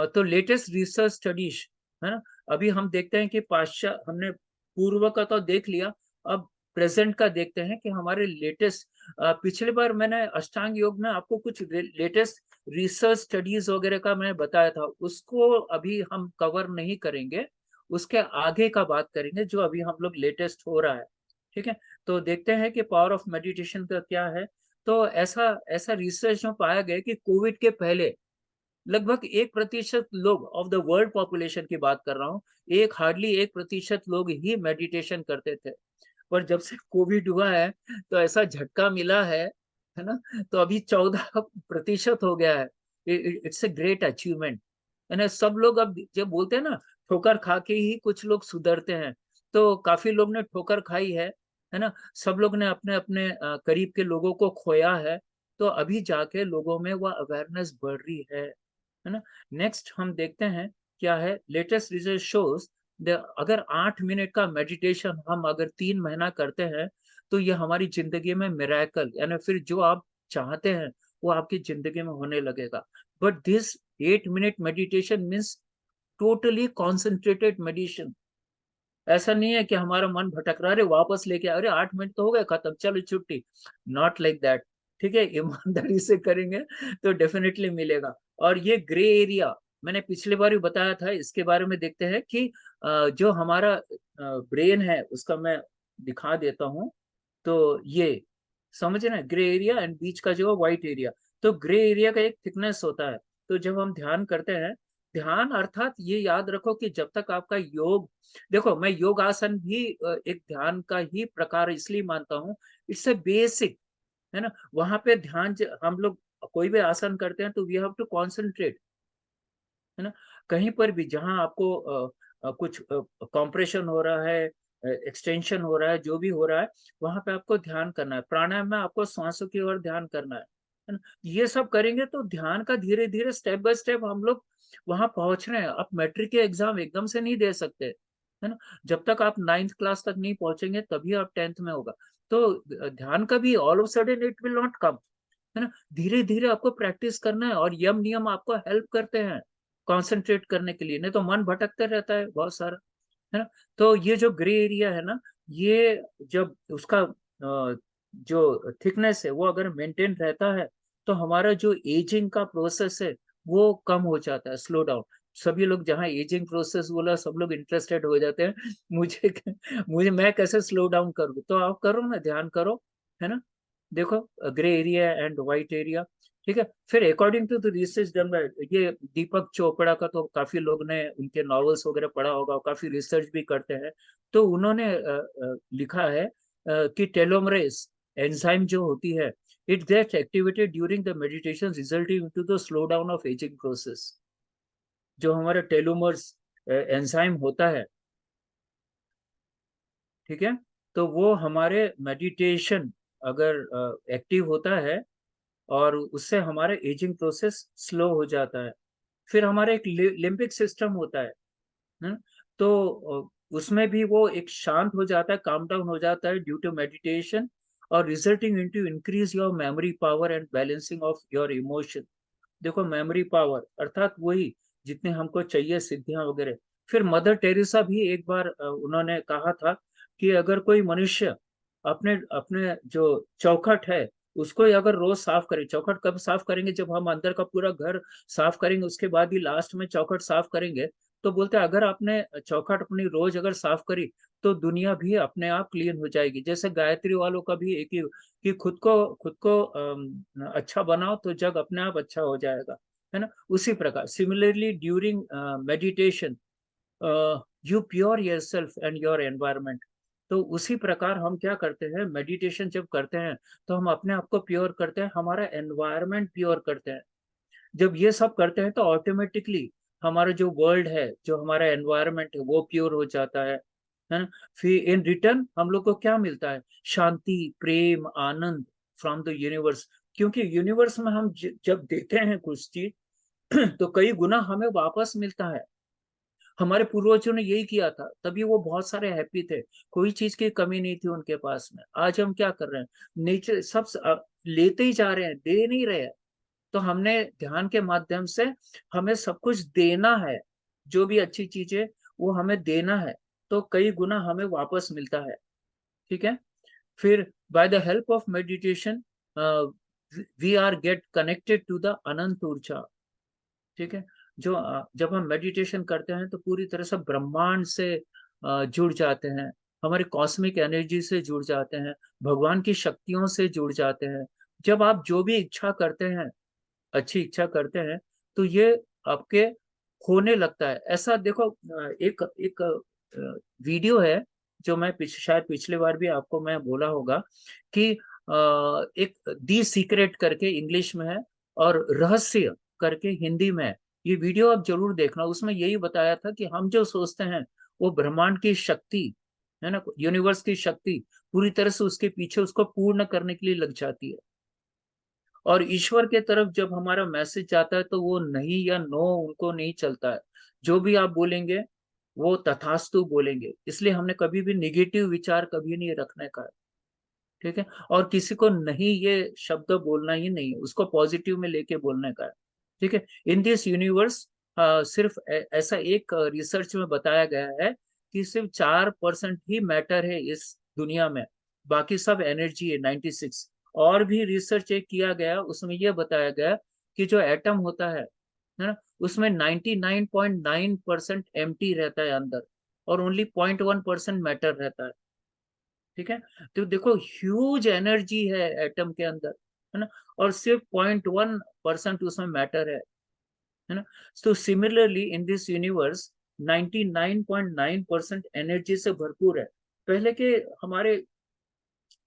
तो लेटेस्ट रिसर्च स्टडीज, है ना, अभी हम देखते हैं कि पाश्चात्य, हमने पूर्व का तो देख लिया, अब प्रेजेंट का देखते हैं कि हमारे लेटेस्ट, पिछली बार मैंने अष्टांग योग में आपको कुछ लेटेस्ट रिसर्च स्टडीज वगैरह का मैं बताया था, उसको अभी हम कवर नहीं करेंगे, उसके आगे का बात करेंगे जो अभी हम लोग लेटेस्ट हो रहा है। ठीक है। तो देखते हैं कि पावर ऑफ मेडिटेशन का क्या है। तो ऐसा ऐसा रिसर्च में पाया गया कि कोविड के पहले लगभग 1% लोग ऑफ द वर्ल्ड पॉपुलेशन की बात कर रहा हूँ, एक हार्डली 1% लोग ही मेडिटेशन करते थे। पर जब से कोविड हुआ है तो ऐसा झटका मिला है ना, तो अभी 14% हो गया है। इट्स ए ग्रेट अचीवमेंट, है ना। सब लोग अब जब बोलते हैं ना, ठोकर खा के ही कुछ लोग सुधरते हैं, तो काफी लोग ने ठोकर खाई है ना। सब लोग ने अपने अपने करीब के लोगों को खोया है, तो अभी जाके लोगों में वह अवेयरनेस बढ़ रही है ना। नेक्स्ट हम देखते हैं क्या है। लेटेस्ट रिसर्च शोज अगर 8 मिनट का मेडिटेशन हम अगर 3 महीना करते हैं तो ये हमारी जिंदगी में मिरेकल, यानी फिर जो आप चाहते हैं वो आपकी जिंदगी में होने लगेगा। But this 8 minute meditation means totally concentrated meditation. ऐसा नहीं है कि हमारा मन भटक रहा है, अरे वापस लेके अरे 8 मिनट तो हो गए, खत्म, चलो छुट्टी। Not like that. ठीक है, ईमानदारी से करेंगे तो डेफिनेटली मिलेगा। और ये ग्रे एरिया मैंने पिछली बार भी बताया था, इसके बारे में देखते हैं कि जो हमारा ब्रेन है उसका मैं दिखा देता हूँ। तो ये समझे ना, ग्रे एरिया एंड बीच का जो व्हाइट एरिया। तो ग्रे एरिया का एक थिकनेस होता है। तो जब हम ध्यान करते हैं, ध्यान अर्थात ये याद रखो कि जब तक आपका योग, देखो मैं योगासन भी एक ध्यान का ही प्रकार इसलिए मानता हूँ, इट्स ए बेसिक, है ना। वहां पे ध्यान हम लोग कोई भी आसन करते हैं तो वी हैव टू कॉन्सेंट्रेट, है ना। कहीं पर भी जहां आपको कुछ कॉम्प्रेशन हो रहा है, एक्सटेंशन हो रहा है, जो भी हो रहा है, वहां पे आपको ध्यान करना है। प्राणायाम में आपको सांसों की ओर ध्यान करना है ना। ये सब करेंगे तो ध्यान का धीरे धीरे स्टेप बाय स्टेप हम लोग वहां पहुंच रहे हैं। आप मैट्रिक के एग्जाम एकदम से नहीं दे सकते, है ना। जब तक आप 9th क्लास तक नहीं पहुंचेंगे तभी आप 10th में होगा। तो ध्यान का भी all of sudden it will not come, है ना। धीरे धीरे आपको प्रैक्टिस करना है, और यम नियम आपको हेल्प करते हैं कंसंट्रेट करने के लिए, नहीं तो मन भटकते रहता है बहुत सारा, है ना। तो ये जो ग्रे एरिया है ना, ये जब उसका जो थिकनेस है वो अगर मेंटेन रहता है तो हमारा जो एजिंग का प्रोसेस है वो कम हो जाता है, स्लो डाउन। सभी लोग जहाँ एजिंग प्रोसेस बोला सब लोग इंटरेस्टेड हो जाते हैं। मुझे मुझे मैं कैसे स्लो डाउन करूँ, तो आप करो ना, ध्यान करो, है ना। देखो, grey area and white area, ठीक है। फिर according to the research done by, ये दीपक चोपड़ा का तो काफी लोग ने उनके नॉवेल्स वगैरह पढ़ा होगा, काफी रिसर्च भी करते हैं। तो उन्होंने लिखा है कि टेलोमरेस एंजाइम जो होती है, it gets activated during the meditation resulting to the slow down of ageing process. जो हमारा टेलोमर्स एंजाइम होता है, ठीक है, तो वो हमारे मेडिटेशन अगर एक्टिव होता है और उससे हमारा एजिंग प्रोसेस स्लो हो जाता है। फिर हमारा एक लिम्बिक सिस्टम होता है। तो उसमें भी वो एक शांत हो जाता है, काम डाउन हो जाता है ड्यू टू मेडिटेशन, और resulting into increase your memory power and balancing of your emotion. देखो, मेमोरी पावर अर्थात वही जितने हमको चाहिए सिद्धियां वगैरह। फिर मदर टेरेसा भी एक बार उन्होंने कहा था कि अगर कोई मनुष्य अपने अपने जो चौखट है उसको ही अगर रोज साफ करे, चौखट कब साफ करेंगे, जब हम अंदर का पूरा घर साफ करेंगे उसके बाद ही लास्ट में चौखट साफ करेंगे। तो बोलते हैं अगर आपने चौखट अपनी रोज अगर साफ करी तो दुनिया भी अपने आप क्लीन हो जाएगी। जैसे गायत्री वालों का भी एक ही, कि खुद को अच्छा बनाओ तो जग अपने आप अच्छा हो जाएगा, है ना। उसी प्रकार similarly during meditation you pure yourself and your environment. तो उसी प्रकार हम क्या करते हैं, मेडिटेशन जब करते हैं तो हम अपने आप को प्योर करते हैं, हमारा एनवायरनमेंट प्योर करते हैं। जब ये सब करते हैं तो ऑटोमेटिकली हमारा जो वर्ल्ड है, जो हमारा एनवायरनमेंट है वो प्योर हो जाता है ना। फिर इन रिटर्न हम लोग को क्या मिलता है, शांति, प्रेम, आनंद फ्रॉम द यूनिवर्स। क्योंकि यूनिवर्स में हम जब देते हैं कुछ चीज तो कई गुना हमें वापस मिलता है। हमारे पूर्वजों ने यही किया था, तभी वो बहुत सारे हैप्पी थे, कोई चीज की कमी नहीं थी उनके पास में। आज हम क्या कर रहे हैं, नेचर सब लेते ही जा रहे हैं, दे नहीं रहे हैं। तो हमने ध्यान के माध्यम से हमें सब कुछ देना है, जो भी अच्छी चीज है वो हमें देना है, तो कई गुना हमें वापस मिलता है, ठीक है। फिर by the help of meditation we are get connected to the अनंत ऊर्जा, ठीक है। जो जब हम मेडिटेशन करते हैं तो पूरी तरह से ब्रह्मांड से जुड़ जाते हैं, हमारी कॉस्मिक एनर्जी से जुड़ जाते हैं, भगवान की शक्तियों से जुड़ जाते हैं। जब आप जो भी इच्छा करते हैं, अच्छी इच्छा करते हैं, तो ये आपके होने लगता है। ऐसा देखो, एक एक वीडियो है जो मैं शायद पिछले बार भी आपको मैं बोला होगा कि एक दी सीक्रेट करके इंग्लिश में है और रहस्य करके हिंदी में है। ये वीडियो आप जरूर देखना, उसमें यही बताया था कि हम जो सोचते हैं वो ब्रह्मांड की शक्ति, है ना, यूनिवर्स की शक्ति पूरी तरह से उसके पीछे उसको पूर्ण करने के लिए लग जाती है। और ईश्वर के तरफ जब हमारा मैसेज जाता है तो वो नहीं या नो उनको नहीं चलता है। जो भी आप बोलेंगे वो तथास्तु बोलेंगे। इसलिए हमने कभी भी निगेटिव विचार कभी नहीं रखने का है, ठीक है। और किसी को नहीं ये शब्द बोलना ही नहीं है, उसको पॉजिटिव में लेके बोलने का है, ठीक है। इन दिस यूनिवर्स सिर्फ ऐसा एक रिसर्च में बताया गया है कि सिर्फ 4% ही मैटर है इस दुनिया में, बाकी सब एनर्जी है 96। और भी रिसर्च एक किया गया, उसमें यह बताया गया कि जो एटम होता है ना, उसमें 99.9% एम्प्टी रहता है अंदर, और ओनली 0.1% मैटर रहता है, ठीक है। तो देखो ह्यूज एनर्जी है एटम के अंदर, है ना, और सिर्फ 0.1% उसमें मैटर है ना। तो similarly in this universe 99.9% energy से भरपूर है। पहले के हमारे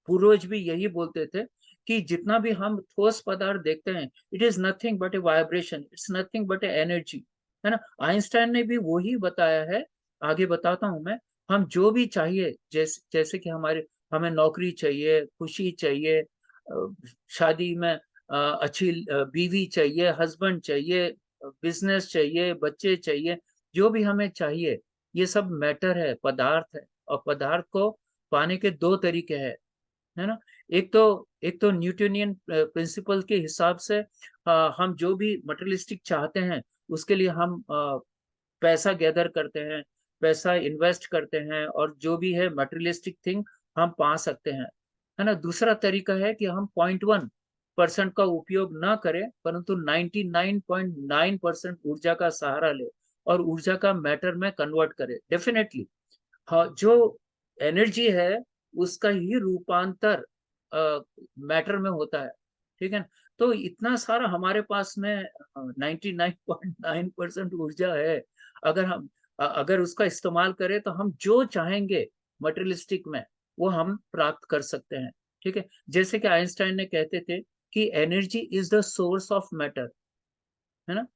पूर्वज भी यही बोलते थे कि जितना भी हम ठोस पदार्थ देखते हैं, it is nothing but a vibration, it's nothing but A energy, है ना। आइंस्टाइन ने भी वही बताया है। आगे बताता हूं मैं। हम जो भी चाहिए, जैसे जैसे कि हमें नौकरी चाहिए, खुशी चाहिए, शादी में अच्छी बीवी चाहिए, हस्बैंड चाहिए, बिजनेस चाहिए, बच्चे चाहिए, जो भी हमें चाहिए, ये सब मैटर है, पदार्थ है। और पदार्थ को पाने के दो तरीके हैं, है ना। एक तो न्यूटनियन प्रिंसिपल के हिसाब से हम जो भी मटेरियलिस्टिक चाहते हैं, उसके लिए हम पैसा गैदर करते हैं, पैसा इन्वेस्ट करते हैं, और जो भी है मटेरियलिस्टिक थिंग हम पा सकते हैं, है ना। दूसरा तरीका है कि हम 0.1% का उपयोग ना करें, परंतु 99.9% ऊर्जा का सहारा ले और ऊर्जा का मैटर में कन्वर्ट करें। डेफिनेटली हाँ, जो एनर्जी है उसका ही रूपांतर मैटर में होता है, ठीक है। तो इतना सारा हमारे पास में 99.9% ऊर्जा है। अगर उसका इस्तेमाल करें तो हम जो चाहेंगे मटेरियलिस्टिक में, वो हम प्राप्त कर सकते हैं, ठीक है। जैसे कि आइंस्टाइन ने कहते थे कि energy is the source of matter, है ना।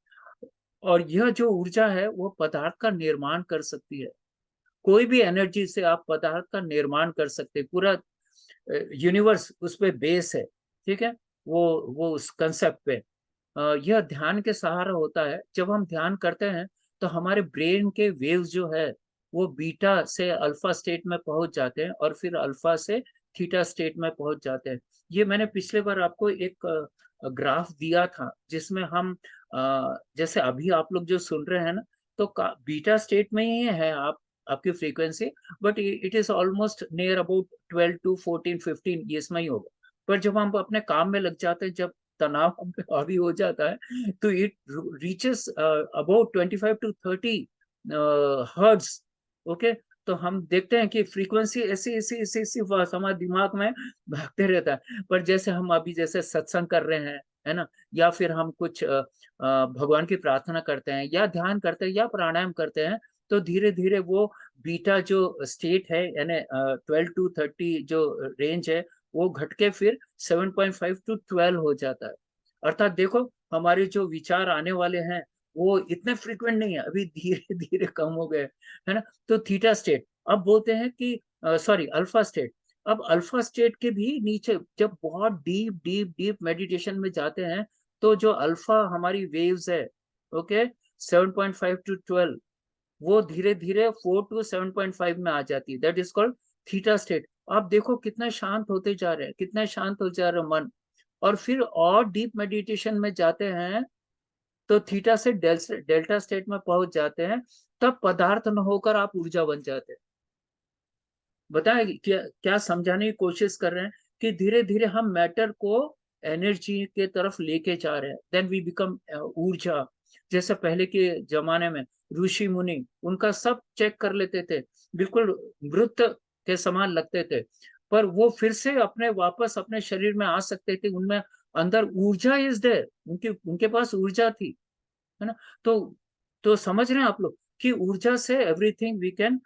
और यह जो ऊर्जा है वो पदार्थ का निर्माण कर सकती है। कोई भी एनर्जी से आप पदार्थ का निर्माण कर सकते हैं। पूरा यूनिवर्स उस पे बेस है, ठीक है। वो उस कंसेप्ट पे यह ध्यान के सहारा होता है। जब हम ध्यान करते हैं तो हमारे ब्रेन के वेव्स जो है वो बीटा से अल्फा स्टेट में पहुंच जाते हैं, और फिर अल्फा से थीटा स्टेट में पहुंच जाते हैं। ये मैंने पिछले बार आपको एक ग्राफ दिया था, जिसमें हम जैसे अभी आप लोग जो सुन रहे हैं ना, तो बीटा स्टेट में ही है आपकी frequency, but it is almost near about 12 to 14 15 ये इसमें ही होगा। पर जब हम अपने काम में लग जाते हैं, जब तनाव हम पे हावी हो जाता है, तो it reaches about 25 to 30 hertz, okay. तो हम देखते हैं कि फ्रीक्वेंसी ऐसी ऐसी ऐसी ऐसी हमारे दिमाग में भागते रहता है। पर जैसे हम अभी जैसे सत्संग कर रहे हैं, है ना, या फिर हम कुछ भगवान की प्रार्थना करते हैं, या ध्यान करते हैं, या प्राणायाम करते हैं, तो धीरे धीरे वो बीटा जो स्टेट है, यानी 12 to 30 जो रेंज है, वो घट के फिर 7.5 to 12 हो जाता है। अर्थात देखो, हमारे जो विचार आने वाले हैं वो इतने फ्रिक्वेंट नहीं है, अभी धीरे धीरे कम हो गए, है ना। तो थीटा स्टेट, अब बोलते हैं कि सॉरी अल्फा स्टेट। अब अल्फा स्टेट के भी नीचे जब बहुत डीप डीप डीप मेडिटेशन में जाते हैं, तो जो अल्फा हमारी वेव्स है, ओके, 7.5 to 12, वो धीरे धीरे 4 to 7.5 में आ जाती है। That is called theta state. आप देखो कितना शांत होते जा रहे हैं, कितना शांत हो जा रहा है मन। और फिर और डीप मेडिटेशन में जाते हैं, तो थीटा से डेल्टा स्टेट में पहुंच जाते हैं। तब पदार्थ न होकर आप ऊर्जा बन जाते हैं। बताए क्या क्या समझाने की कोशिश कर रहे हैं कि धीरे धीरे हम मैटर को एनर्जी के तरफ लेके जा रहे हैं, देन वी बिकम ऊर्जा। जैसे पहले के जमाने में ऋषि मुनि, उनका सब चेक कर लेते थे, बिल्कुल मृत के समान लगते थे, पर वो फिर से अपने वापस अपने शरीर में आ सकते थे। उनमें अंदर ऊर्जा इज देयर, उनके उनके पास ऊर्जा थी, है ना। तो समझ रहे हैं आप लोग कि ऊर्जा से एवरीथिंग वी कैन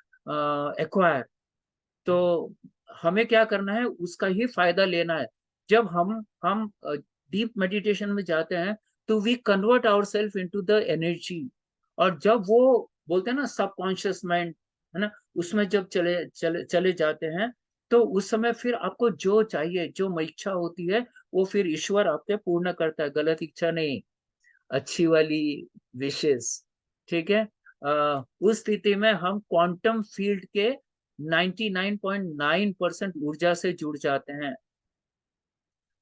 एक्वायर। तो हमें क्या करना है, उसका ही फायदा लेना है। जब हम डीप मेडिटेशन में जाते हैं, तो we convert our self into the energy. और जब वो बोलते हैं ना सबकॉन्शियस माइंड, है ना, उसमें जब चले चले चले जाते हैं, तो उस समय फिर आपको जो चाहिए, जो इच्छा होती है, वो फिर ईश्वर आपके पूर्ण करता है। गलत इच्छा नहीं, अच्छी वाली विशेष, ठीक है। उस स्थिति में हम क्वांटम फील्ड के 99.9% ऊर्जा से जुड़ जाते हैं।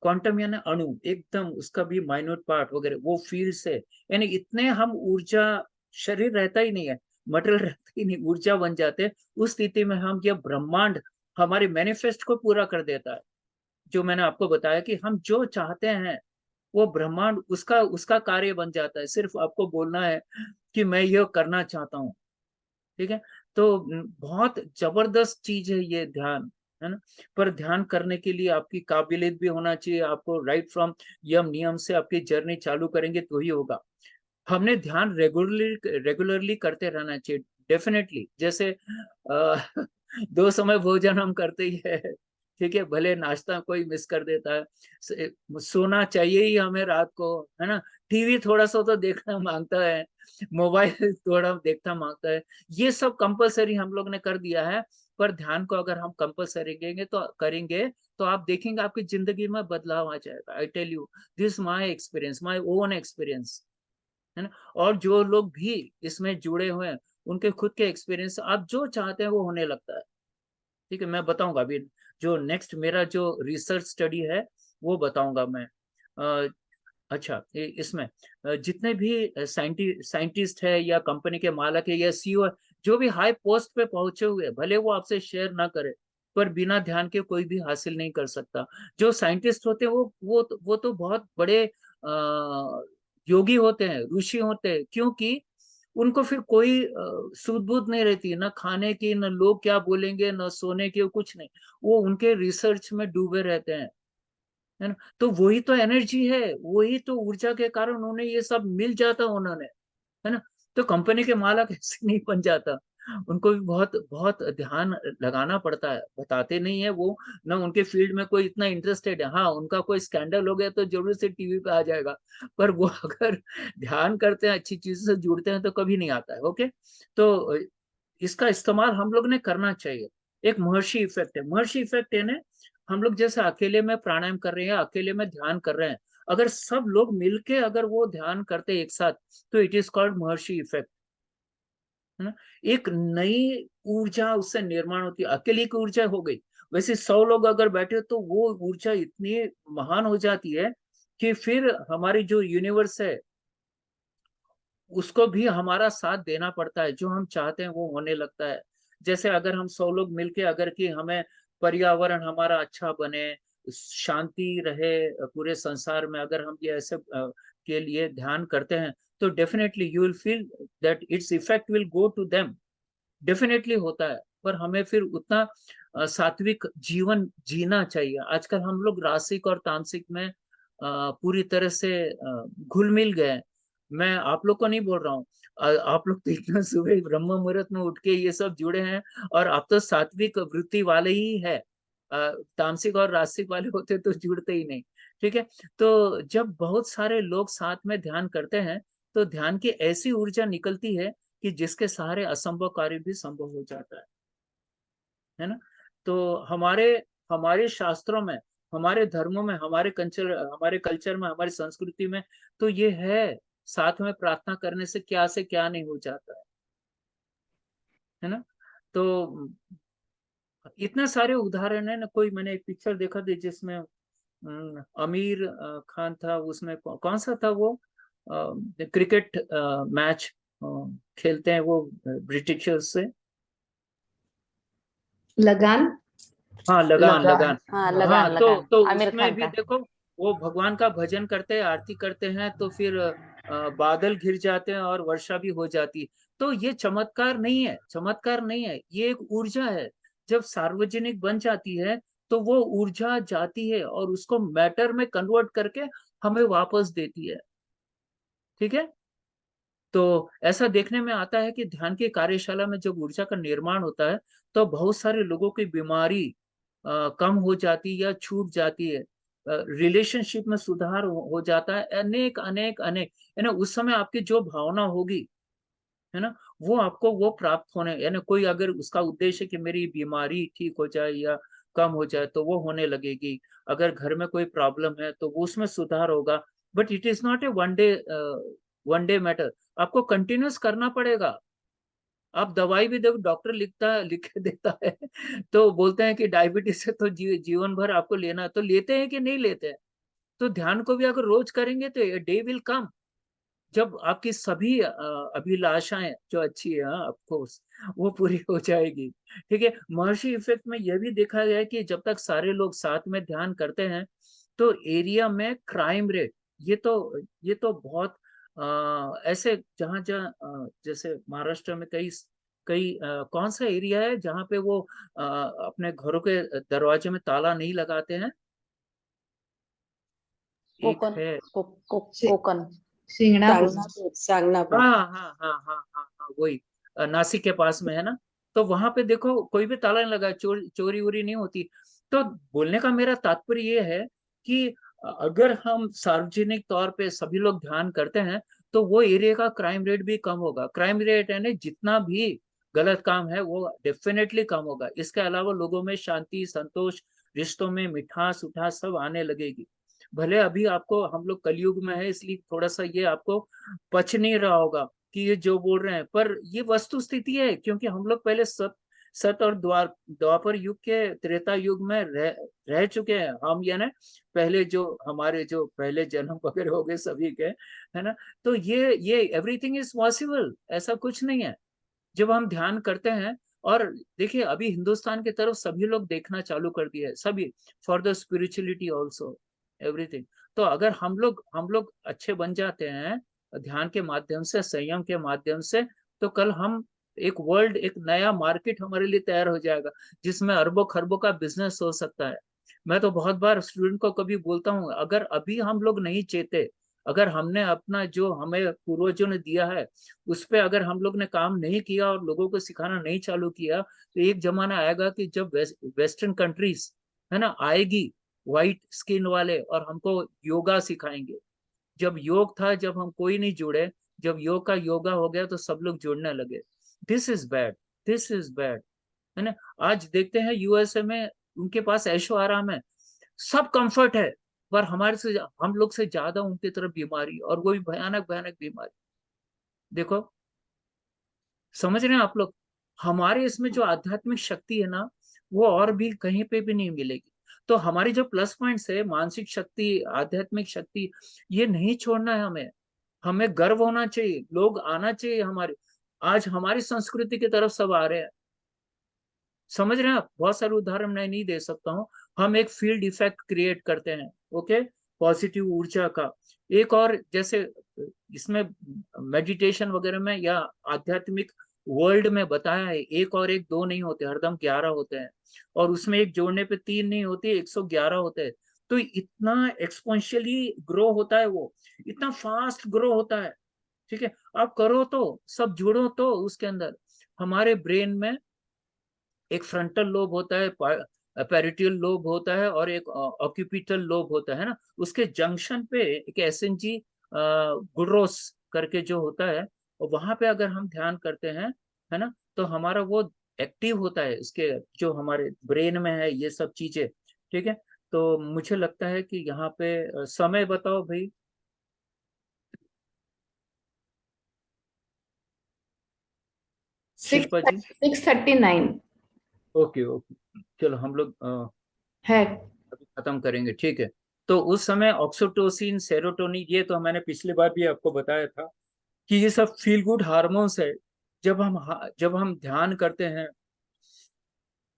क्वांटम यानी अणु, एकदम उसका भी माइन्यूट पार्ट वगैरह, वो फील्ड से, यानी इतने हम ऊर्जा, शरीर रहता ही नहीं है, मटेरियल रहता ही नहीं, ऊर्जा बन जाते हैं। उस स्थिति में हम, ये ब्रह्मांड हमारे मैनिफेस्ट को पूरा कर देता है। जो मैंने आपको बताया कि हम जो चाहते हैं वो ब्रह्मांड उसका उसका कार्य बन जाता है। सिर्फ आपको बोलना है कि मैं ये करना चाहता हूँ, ठीक है। तो बहुत जबरदस्त चीज है ये ध्यान, है ना। पर ध्यान करने के लिए आपकी काबिलियत भी होना चाहिए। आपको राइट फ्रॉम यम नियम से आपकी जर्नी चालू करेंगे तो ही होगा। हमने ध्यान रेगुलरली करते रहना चाहिए, डेफिनेटली। जैसे 2 समय भोजन हम करते ही है, ठीक है, भले नाश्ता कोई मिस कर देता है, सोना चाहिए ही हमें रात को, है ना। टीवी थोड़ा सा तो देखना मांगता है, मोबाइल थोड़ा देखना मांगता है, ये सब कंपलसरी हम लोग ने कर दिया है। पर ध्यान को अगर हम कंपलसरी करेंगे तो आप देखेंगे आपकी जिंदगी में बदलाव आ जाएगा। I tell you, this my experience, my own experience, है ना। और जो लोग भी इसमें जुड़े हुए हैं उनके खुद के एक्सपीरियंस, आप जो चाहते हैं वो होने लगता है, ठीक है। मैं बताऊंगा अभी, जो नेक्स्ट मेरा जो रिसर्च स्टडी है वो बताऊंगा मैं। अच्छा, इसमें जितने भी साइंटिस्ट है या कंपनी के मालक है या सीईओ है, जो भी हाई पोस्ट पे पहुंचे हुए, भले वो आपसे शेयर ना करे, पर बिना ध्यान के कोई भी हासिल नहीं कर सकता। जो साइंटिस्ट होते हैं वो तो बहुत बड़े योगी होते हैं, ऋषि होते हैं, क्योंकि उनको फिर कोई सूझ बूझ नहीं रहती, ना खाने की, न लोग क्या बोलेंगे, न सोने की, कुछ नहीं। वो उनके रिसर्च में डूबे रहते हैं, है ना। तो वही तो एनर्जी है, वही तो ऊर्जा के कारण उन्हें ये सब मिल जाता उन्होंने, है ना। तो कंपनी के मालक ऐसे नहीं बन जाता, उनको भी बहुत बहुत ध्यान लगाना पड़ता है। बताते नहीं है वो, ना उनके फील्ड में कोई इतना इंटरेस्टेड है। हाँ, उनका कोई स्कैंडल हो गया तो जरूर से टीवी पे आ जाएगा, पर वो अगर ध्यान करते हैं, अच्छी चीजों से जुड़ते हैं, तो कभी नहीं आता है। ओके, तो इसका इस्तेमाल हम लोग ने करना चाहिए। एक महर्षि इफेक्ट है, महर्षि इफेक्ट यानी हम लोग जैसे अकेले में प्राणायाम कर रहे हैं, अकेले में ध्यान कर रहे हैं, अगर सब लोग मिलके अगर वो ध्यान करते एक साथ, तो it is called Maharshi effect, है ना। एक नई ऊर्जा उससे निर्माण होती है। अकेले की ऊर्जा हो गई, वैसे 100 लोग अगर बैठे तो वो ऊर्जा इतनी महान हो जाती है कि फिर हमारी जो यूनिवर्स है उसको भी हमारा साथ देना पड़ता है, जो हम चाहते हैं वो होने लगता है। जैसे अगर हम 100 लोग मिलके अगर कि हमें पर्यावरण हमारा अच्छा बने, शांति रहे पूरे संसार में, अगर हम ये ऐसे के लिए ध्यान करते हैं, तो definitely you will feel that it's effect will go to them, definitely होता है। पर हमें फिर उतना सात्विक जीवन जीना चाहिए। आजकल हम लोग रासिक और तामसिक में पूरी तरह से घुल मिल गए हैं। मैं आप लोग को नहीं बोल रहा हूँ, आप लोग तो इतना सुबह ब्रह्म मुहूर्त में उठ के ये सब जुड़े हैं, और आप तो सात्विक वृत्ति वाले ही है। तामसिक और रासिक वाले होते तो जुड़ते ही नहीं, ठीक है। तो जब बहुत सारे लोग साथ में ध्यान करते हैं, तो ध्यान की ऐसी ऊर्जा निकलती है कि जिसके सहारे असंभव कार्य भी संभव हो जाता है ना। तो हमारे हमारे शास्त्रों में, हमारे धर्मों में, हमारे कल्चर में, हमारी संस्कृति में तो ये है, साथ में प्रार्थना करने से क्या नहीं हो जाता है ना। तो इतने सारे उदाहरण है ना। कोई, मैंने एक पिक्चर देखा थी जिसमें आमिर खान था, उसमें कौन सा था वो, क्रिकेट मैच खेलते हैं वो ब्रिटिशर्स से। लगान। हाँ, लगान, लगान। हाँ, हाँ, लगान तो लगान आमिर उसमें खान भी का। देखो, वो भगवान का भजन करते हैं, आरती करते हैं, तो फिर बादल घिर जाते हैं और वर्षा भी हो जाती है। तो ये चमत्कार नहीं है, चमत्कार नहीं है, ये एक ऊर्जा है। जब सार्वजनिक बन जाती है तो वो ऊर्जा जाती है और उसको मैटर में कन्वर्ट करके हमें वापस देती है, ठीक है। तो ऐसा देखने में आता है कि ध्यान की कार्यशाला में जब ऊर्जा का निर्माण होता है, तो बहुत सारे लोगों की बीमारी कम हो जाती है या छूट जाती है, रिलेशनशिप में सुधार हो जाता है, अनेक अनेक अनेक, है ना। उस समय आपकी जो भावना होगी, है ना, वो आपको वो प्राप्त होने, यानी कोई अगर उसका उद्देश्य है कि मेरी बीमारी ठीक हो जाए या कम हो जाए, तो वो होने लगेगी। अगर घर में कोई प्रॉब्लम है तो वो उसमें सुधार होगा। But it is not a one day matter, आपको कंटिन्यूस करना पड़ेगा। आप दवाई भी देखो, डॉक्टर लिख के देता है तो बोलते हैं कि डायबिटीज है तो जीवन भर आपको लेना है, तो लेते हैं कि नहीं लेते हैं? तो ध्यान को भी अगर रोज करेंगे तो ए डे विल कम जब आपकी सभी अभिलाषाएं जो अच्छी है, ऑफ कोर्स, वो पूरी हो जाएगी। ठीक है, महर्षि इफेक्ट में यह भी देखा गया है कि जब तक सारे लोग साथ में ध्यान करते हैं तो एरिया में क्राइम रेट, ये तो बहुत ऐसे जहां जहां जैसे महाराष्ट्र में कई कई कौन सा एरिया है जहां पे वो अपने घरों के दरवाजे में ताला नहीं लगाते हैं? एक कोकण है। कोकण शिंगणापूर. सांगनापूर. हाँ हाँ हाँ हाँ हाँ हाँ, वही नासिक के पास में है ना। तो वहां पे देखो कोई भी ताला नहीं लगा, चोरी वोरी नहीं होती। तो बोलने का मेरा तात्पर्य ये है कि अगर हम सार्वजनिक तौर पे सभी लोग ध्यान करते हैं तो वो एरिया का क्राइम रेट भी कम होगा। क्राइम रेट है ना, जितना भी गलत काम है वो डेफिनेटली कम होगा। इसके अलावा लोगों में शांति, संतोष, रिश्तों में मिठास उठास सब आने लगेगी। भले अभी आपको, हम लोग कलयुग में है इसलिए थोड़ा सा ये आपको पच नहीं रहा होगा कि ये जो बोल रहे हैं, पर ये वस्तु स्थिति है, क्योंकि हम लोग पहले सत और द्वापर युग के, त्रेता युग में रह चुके हैं हम, या ना पहले जो हमारे जो पहले जन्म वगैरह हो गए सभी के, है ना। तो ये एवरीथिंग इज पॉसिबल, ऐसा कुछ नहीं है जब हम ध्यान करते हैं। और देखिए अभी हिंदुस्तान की तरफ सभी लोग देखना चालू कर दिए, सभी, for the spirituality also, everything. तो अगर हम लोग अच्छे बन जाते हैं ध्यान के माध्यम से, संयम के माध्यम से, तो कल हम एक वर्ल्ड, एक नया मार्केट हमारे लिए तैयार हो जाएगा जिसमें अरबों खरबों का बिजनेस हो सकता है। मैं तो बहुत बार स्टूडेंट को कभी बोलता हूँ, अगर अभी हम लोग नहीं चेते, अगर हमने अपना जो हमें पूर्वजों ने दिया है उस पे अगर हम लोग ने काम नहीं किया और लोगों को सिखाना नहीं चालू किया, तो एक जमाना आएगा कि जब वेस्टर्न कंट्रीज, है ना, आएगी व्हाइट स्किन वाले और हमको योगा सिखाएंगे। जब योग था, जब हम कोई नहीं जुड़े, जब योग का योगा हो गया तो सब लोग जुड़ने लगे। This is bad, this is bad, है ना। आज देखते हैं यूएसए में उनके पास ऐशो आराम है, सब कंफर्ट है, पर हमारे से, हम लोग से ज्यादा उनकी तरफ बीमारी, और वो भी भयानक भयानक बीमारी। देखो, समझ रहे हैं आप लोग, हमारे इसमें जो आध्यात्मिक शक्ति है ना, वो और भी कहीं पे भी नहीं मिलेगी। तो हमारी जो प्लस पॉइंट्स है, मानसिक शक्ति, आध्यात्मिक शक्ति, ये नहीं छोड़ना है हमें। हमें गर्व होना चाहिए, लोग आना चाहिए हमारे, आज हमारी संस्कृति की तरफ सब आ रहे हैं। समझ रहे हैं आप, बहुत सारे उदाहरण मैं नहीं दे सकता हूँ। हम एक फील्ड इफेक्ट क्रिएट करते हैं, ओके, पॉजिटिव ऊर्जा का। एक और जैसे इसमें मेडिटेशन वगैरह में या आध्यात्मिक वर्ल्ड में बताया है, एक और एक दो नहीं होते, हरदम 11 होते हैं, और उसमें एक जोड़ने पे 3 नहीं होते, 111 होते हैं। तो इतना एक्सपोनेंशियली ग्रो होता है वो, इतना फास्ट ग्रो होता है। ठीक है, आप करो तो, सब जुड़ो तो उसके अंदर। हमारे ब्रेन में एक फ्रंटल लोब होता है, पैरिटियल लोब होता है, और एक ऑक्यूपिटल लोब होता है ना। उसके जंक्शन पे एक एसएनजी गुडरोस करके जो होता है, और वहां पे अगर हम ध्यान करते हैं, है ना, तो हमारा वो एक्टिव होता है, इसके जो हमारे ब्रेन में है ये सब चीजें। ठीक है, तो मुझे लगता है कि यहाँ पे समय बताओ भाई। शिल्पा जी। 6:39 ओके ओके, चलो हम लोग है. अभी खत्म करेंगे, ठीक है। तो उस समय ऑक्सीटोसिन, सेरोटोनिन, ये तो मैंने पिछली बार भी आपको बताया था कि ये सब फील गुड हार्मोन्स है। जब हम ध्यान करते हैं,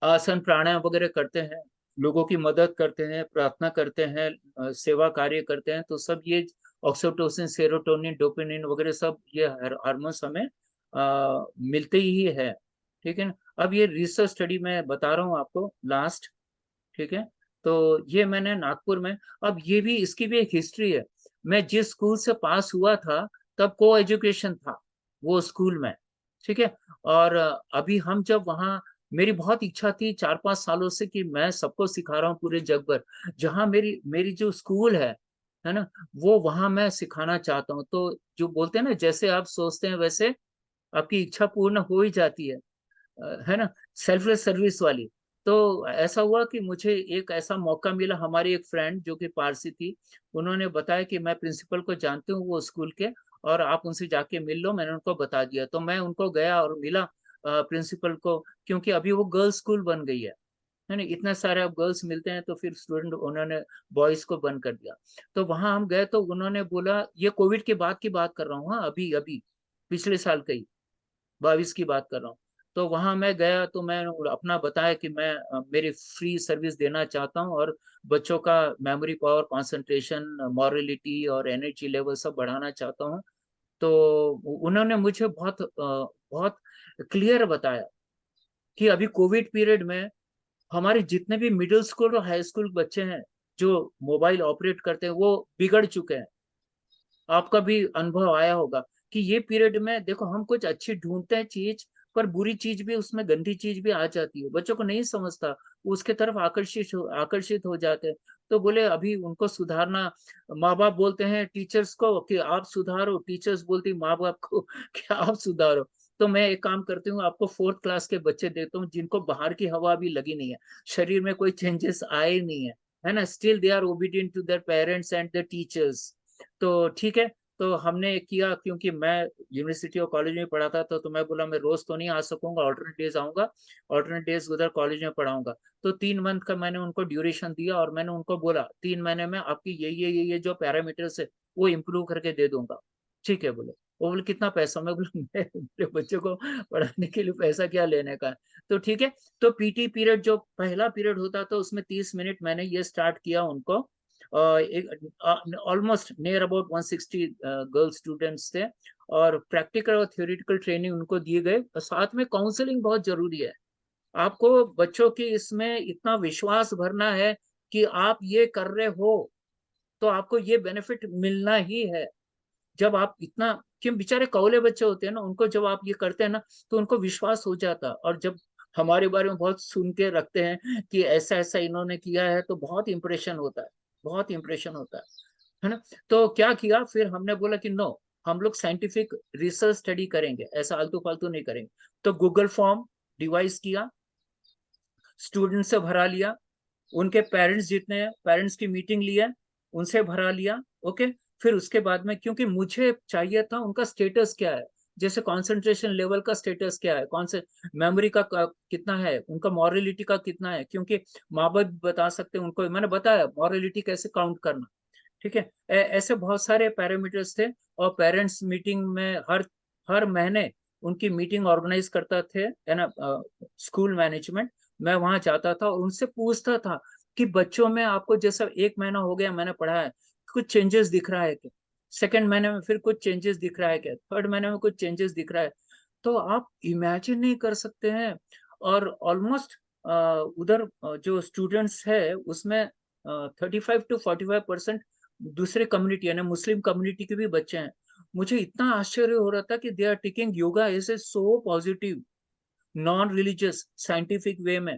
आसन प्राणायाम वगैरह करते हैं, लोगों की मदद करते हैं, प्रार्थना करते हैं, सेवा कार्य करते हैं, तो सब ये ऑक्सीटोसिन, सेरोटोनिन, डोपामिन वगैरह सब ये हार्मोन्स हमें मिलते ही है। ठीक है ना। अब ये रिसर्च स्टडी मैं बता रहा हूँ आपको लास्ट, ठीक है। तो ये मैंने नागपुर में, अब ये भी, इसकी भी एक हिस्ट्री है। मैं जिस स्कूल से पास हुआ था तब को एजुकेशन था वो स्कूल में, ठीक है। और अभी हम जब वहाँ, मेरी बहुत इच्छा थी 4-5 सालों से कि मैं सबको सिखा रहा हूँ पूरे जग भर, जहाँ मेरी मेरी जो स्कूल है ना, वो वहाँ मैं सिखाना चाहता हूँ। तो जो बोलते हैं ना, जैसे आप सोचते हैं वैसे आपकी इच्छा पूर्ण हो ही जाती है ना, सेल्फलेस सर्विस वाली। तो ऐसा हुआ कि मुझे एक ऐसा मौका मिला, हमारी एक फ्रेंड जो कि पारसी थी, उन्होंने बताया कि मैं प्रिंसिपल को जानती हूँ वो स्कूल के, और आप उनसे जाके मिल लो। मैंने उनको बता दिया, तो मैं उनको गया और मिला। प्रिंसिपल को, क्योंकि अभी वो गर्ल्स स्कूल बन गई है ना, इतना सारे अब गर्ल्स मिलते हैं, तो फिर स्टूडेंट उन्होंने बॉयज को बंद कर दिया। तो वहां हम गए तो उन्होंने बोला, ये कोविड के बाद की बात कर रहा हूँ, हाँ अभी अभी पिछले साल का ही 22 की बात कर रहा हूँ। तो वहां मैं गया तो मैं अपना बताया कि मैं मेरी फ्री सर्विस देना चाहता हूँ और बच्चों का मेमोरी पावर, कंसंट्रेशन, मॉरलिटी और एनर्जी लेवल सब बढ़ाना चाहता हूँ। तो उन्होंने मुझे बहुत क्लियर बताया कि अभी कोविड पीरियड में हमारे जितने भी मिडिल स्कूल और हाई स्कूल बच्चे हैं जो मोबाइल ऑपरेट करते हैं वो बिगड़ चुके हैं। आपका भी अनुभव आया होगा कि ये पीरियड में देखो, हम कुछ अच्छी ढूंढते हैं चीज, पर बुरी चीज भी, उसमें गंदी चीज भी आ जाती है, बच्चों को नहीं समझता, उसके तरफ आकर्षित हो जाते हैं। तो बोले अभी उनको सुधारना, माँ बाप बोलते हैं टीचर्स को कि आप सुधारो, टीचर्स बोलती माँ बाप को कि आप सुधारो। तो मैं एक काम करती हूँ, आपको 4th क्लास के बच्चे देता हूँ जिनको बाहर की हवा अभी लगी नहीं है, शरीर में कोई चेंजेस आए नहीं है ना, still they are obedient to their parents and the teachers. तो ठीक है, तो हमने किया, क्योंकि मैं यूनिवर्सिटी और कॉलेज में पढ़ा था, तो मैं बोला मैं रोज तो नहीं आ सकूंगा, ऑल्टरनेट डेज आऊंगा, ऑल्टरनेट डेज उधर कॉलेज में पढ़ाऊंगा। तो 3 मंथ का मैंने उनको ड्यूरेशन दिया और मैंने उनको बोला 3 महीने में आपकी ये जो पैरामीटर्स है वो इम्प्रूव करके दे दूंगा। ठीक है बोले। वो बोले कितना पैसा? मैं बोला मैं मेरे बच्चे को पढ़ाने के लिए पैसा क्या लेने का है। तो ठीक है, तो पीटी पीरियड जो पहला पीरियड होता था उसमें 30 मिनट मैंने ये स्टार्ट किया उनको। Almost near about 160 girl students थे, और प्रैक्टिकल और थ्योरेटिकल ट्रेनिंग उनको दिए गए। साथ में काउंसलिंग बहुत जरूरी है। आपको बच्चों की इसमें इतना विश्वास भरना है कि आप ये कर रहे हो तो आपको ये बेनिफिट मिलना ही है। जब आप इतना, क्यों बेचारे कौले बच्चे होते हैं ना, उनको जब आप ये करते हैं ना तो उनको विश्वास हो जाता है। और जब हमारे बारे में बहुत सुन के रखते हैं कि ऐसा ऐसा इन्होंने किया है, तो बहुत इंप्रेशन होता है, बहुत इंप्रेशन होता है ना। तो क्या किया फिर, हमने बोला कि नो, हम लोग साइंटिफिक रिसर्च स्टडी करेंगे, ऐसा आलतू फालतू नहीं करेंगे। तो गूगल फॉर्म डिवाइस किया, स्टूडेंट से भरा लिया, उनके पेरेंट्स जितने हैं, पेरेंट्स की मीटिंग लिया, उनसे भरा लिया। ओके, फिर उसके बाद में, क्योंकि मुझे चाहिए था उनका स्टेटस क्या है, जैसे कंसंट्रेशन लेवल का स्टेटस क्या है, कौन से मेमोरी का कितना है, उनका मॉरलिटी का कितना है, क्योंकि माँ बाप बता सकते हैं उनको, मैंने बताया मॉरलिटी कैसे काउंट करना। ठीक है, ऐसे बहुत सारे पैरामीटर्स थे। और पेरेंट्स मीटिंग में हर हर महीने उनकी मीटिंग ऑर्गेनाइज करता थे, है ना, स्कूल मैनेजमेंट। मैं वहां जाता था और उनसे पूछता था कि बच्चों में आपको, जैसा 1 महीना हो गया मैंने पढ़ा है, कुछ चेंजेस दिख रहा है क्या? सेकेंड महीने में फिर कुछ चेंजेस दिख रहा है क्या? थर्ड महीने में कुछ चेंजेस दिख रहा है? तो आप इमेजिन नहीं कर सकते हैं। और ऑलमोस्ट उधर जो स्टूडेंट्स है उसमें 35 to 45% दूसरे कम्युनिटी यानी मुस्लिम कम्युनिटी के भी बच्चे हैं। मुझे इतना आश्चर्य हो रहा था कि they are taking yoga as a so positive, non religious, scientific way में,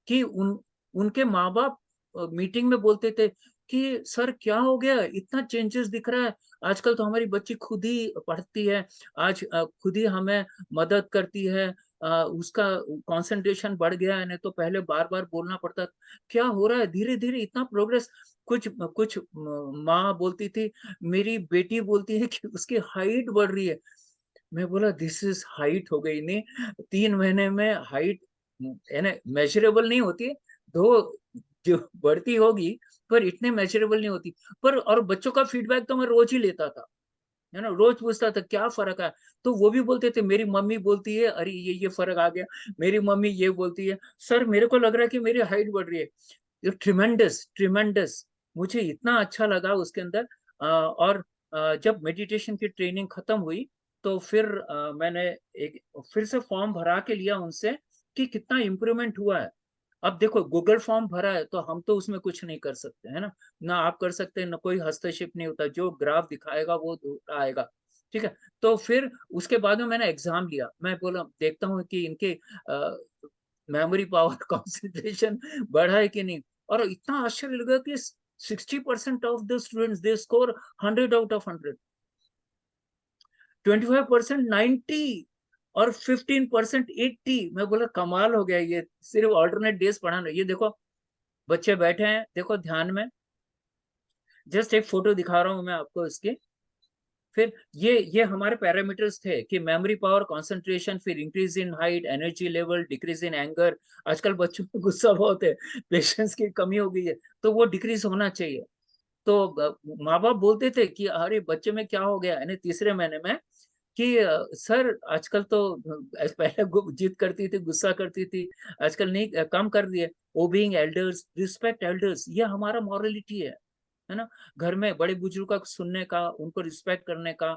कि उनके माँ बाप मीटिंग में बोलते थे कि सर क्या हो गया, इतना चेंजेस दिख रहा है, आजकल तो हमारी बच्ची खुद ही पढ़ती है, आज खुद ही हमें मदद करती है, उसका कंसंट्रेशन बढ़ गया है, नहीं तो पहले बार बार बोलना पड़ता था। क्या हो रहा है, धीरे धीरे इतना प्रोग्रेस। कुछ कुछ माँ बोलती थी, मेरी बेटी बोलती है कि उसकी हाइट बढ़ रही है। मैं बोला दिस इज हाइट हो गई नहीं, 3 महीने में हाइट है ना, मेजरेबल नहीं होती, दो जो बढ़ती होगी, पर इतने मेजरेबल नहीं होती। पर और बच्चों का फीडबैक तो मैं रोज ही लेता था, है ना, रोज पूछता था क्या फर्क है। तो वो भी बोलते थे, मेरी मम्मी बोलती है अरे ये फर्क आ गया, मेरी मम्मी ये बोलती है, सर मेरे को लग रहा है कि मेरी हाइट बढ़ रही है। ये ट्रिमेंडस ट्रिमेंडस, मुझे इतना अच्छा लगा उसके अंदर। और जब मेडिटेशन की ट्रेनिंग खत्म हुई तो फिर मैंने एक फिर से फॉर्म भरा के लिया उनसे कि कितना इम्प्रूवमेंट हुआ है। अब देखो गूगल फॉर्म भरा है तो हम तो उसमें कुछ नहीं कर सकते, है ना, ना आप कर सकते हैं, ना कोई हस्तक्षेप नहीं होता, जो ग्राफ दिखाएगा वो आएगा। ठीक है, तो फिर उसके बाद में मैंने एग्जाम लिया, मैं बोला देखता हूँ कि इनके मेमोरी पावर कंसंट्रेशन बढ़ा है कि नहीं। और इतना आश्चर्य लगा कि 60% of the students they score 100 out of 100, 25% 90, और 15% 80। मैं बोला कमाल हो गया, ये सिर्फ ऑल्टरनेट डेज पढ़ाना। ये देखो बच्चे बैठे हैं, देखो ध्यान में, जस्ट एक फोटो दिखा रहा हूं मैं आपको इसकी। फिर ये हमारे पैरामीटर्स थे कि मेमोरी पावर, कंसंट्रेशन, फिर increase in height, energy level, decrease in anger. आजकल बच्चों में गुस्सा बहुत है, पेशेंस की कमी हो गई है, तो वो डिक्रीज होना चाहिए। तो माँ बाप बोलते थे कि अरे बच्चे में क्या हो गया, यानी तीसरे महीने में, कि सर आजकल तो पहले जिद करती थी, गुस्सा करती थी, आजकल नहीं, कम कर दिए। ओबीइंग एल्डर्स, रिस्पेक्ट एल्डर्स, ये हमारा मॉरलिटी है ना। घर में बड़े बुजुर्ग का सुनने का, उनको रिस्पेक्ट करने का,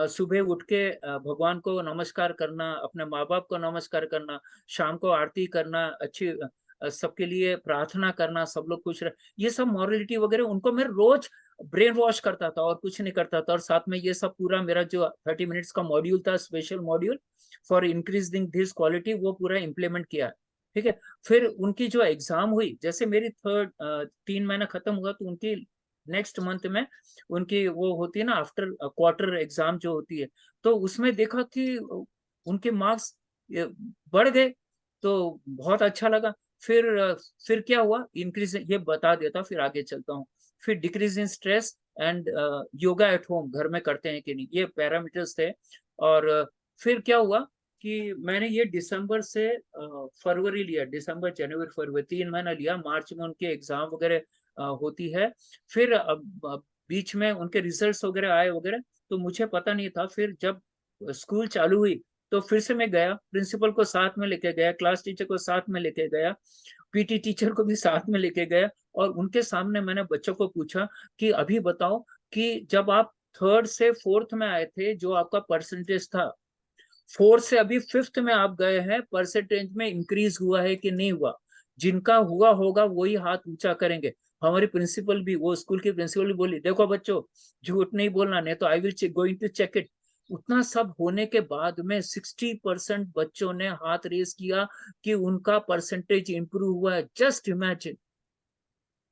सुबह उठ के भगवान को नमस्कार करना, अपने माँ बाप को नमस्कार करना, शाम को आरती करना, अच्छी सबके लिए प्रार्थना करना, सब लोग खुश रहे, ये सब मॉरलिटी वगैरह उनको मैं रोज ब्रेन वॉश करता था और कुछ नहीं करता था। और साथ में ये सब पूरा मेरा जो 30 मिनट्स का मॉड्यूल था, special module for increasing this quality, वो पूरा इम्प्लीमेंट किया। ठीक है। फिर उनकी जो एग्जाम हुई, जैसे मेरी 3 महीना खत्म हुआ, तो उनकी नेक्स्ट मंथ में उनकी वो होती है ना, आफ्टर क्वार्टर एग्जाम जो होती है, तो उसमें देखा कि उनके मार्क्स बढ़ गए, तो बहुत अच्छा लगा। फिर क्या हुआ, इंक्रीज, ये बता देता, फिर आगे चलता हूँ। फिर decrease in stress and yoga at home, घर में करते हैं कि नहीं, ये पैरामीटर्स थे। और फिर क्या हुआ कि मैंने ये दिसंबर से फरवरी लिया, दिसंबर जनवरी फरवरी 3 महीना लिया। मार्च में उनके एग्जाम वगैरह होती है। फिर अब बीच में उनके रिजल्ट्स वगैरह आए वगैरह, तो मुझे पता नहीं था। फिर जब स्कूल चालू हुई, तो फिर से मैं गया, प्रिंसिपल को साथ में लेके गया, क्लास टीचर को साथ में लेके गया, पीटी टीचर को भी साथ में लेके गया, और उनके सामने मैंने बच्चों को पूछा कि अभी बताओ कि जब आप 3rd से 4th में आए थे, जो आपका परसेंटेज था, 4th से अभी 5th में आप गए हैं, परसेंटेज में इंक्रीज हुआ है कि नहीं हुआ? जिनका हुआ होगा वही हाथ ऊंचा करेंगे। हमारी प्रिंसिपल भी, वो स्कूल की प्रिंसिपल भी बोली, देखो बच्चों, झूठ नहीं बोलना, नहीं तो I will going to check it. उतना सब होने के बाद में 60% बच्चों ने हाथ रेस किया कि उनका परसेंटेज इंप्रूव हुआ है। जस्ट इमेजिन,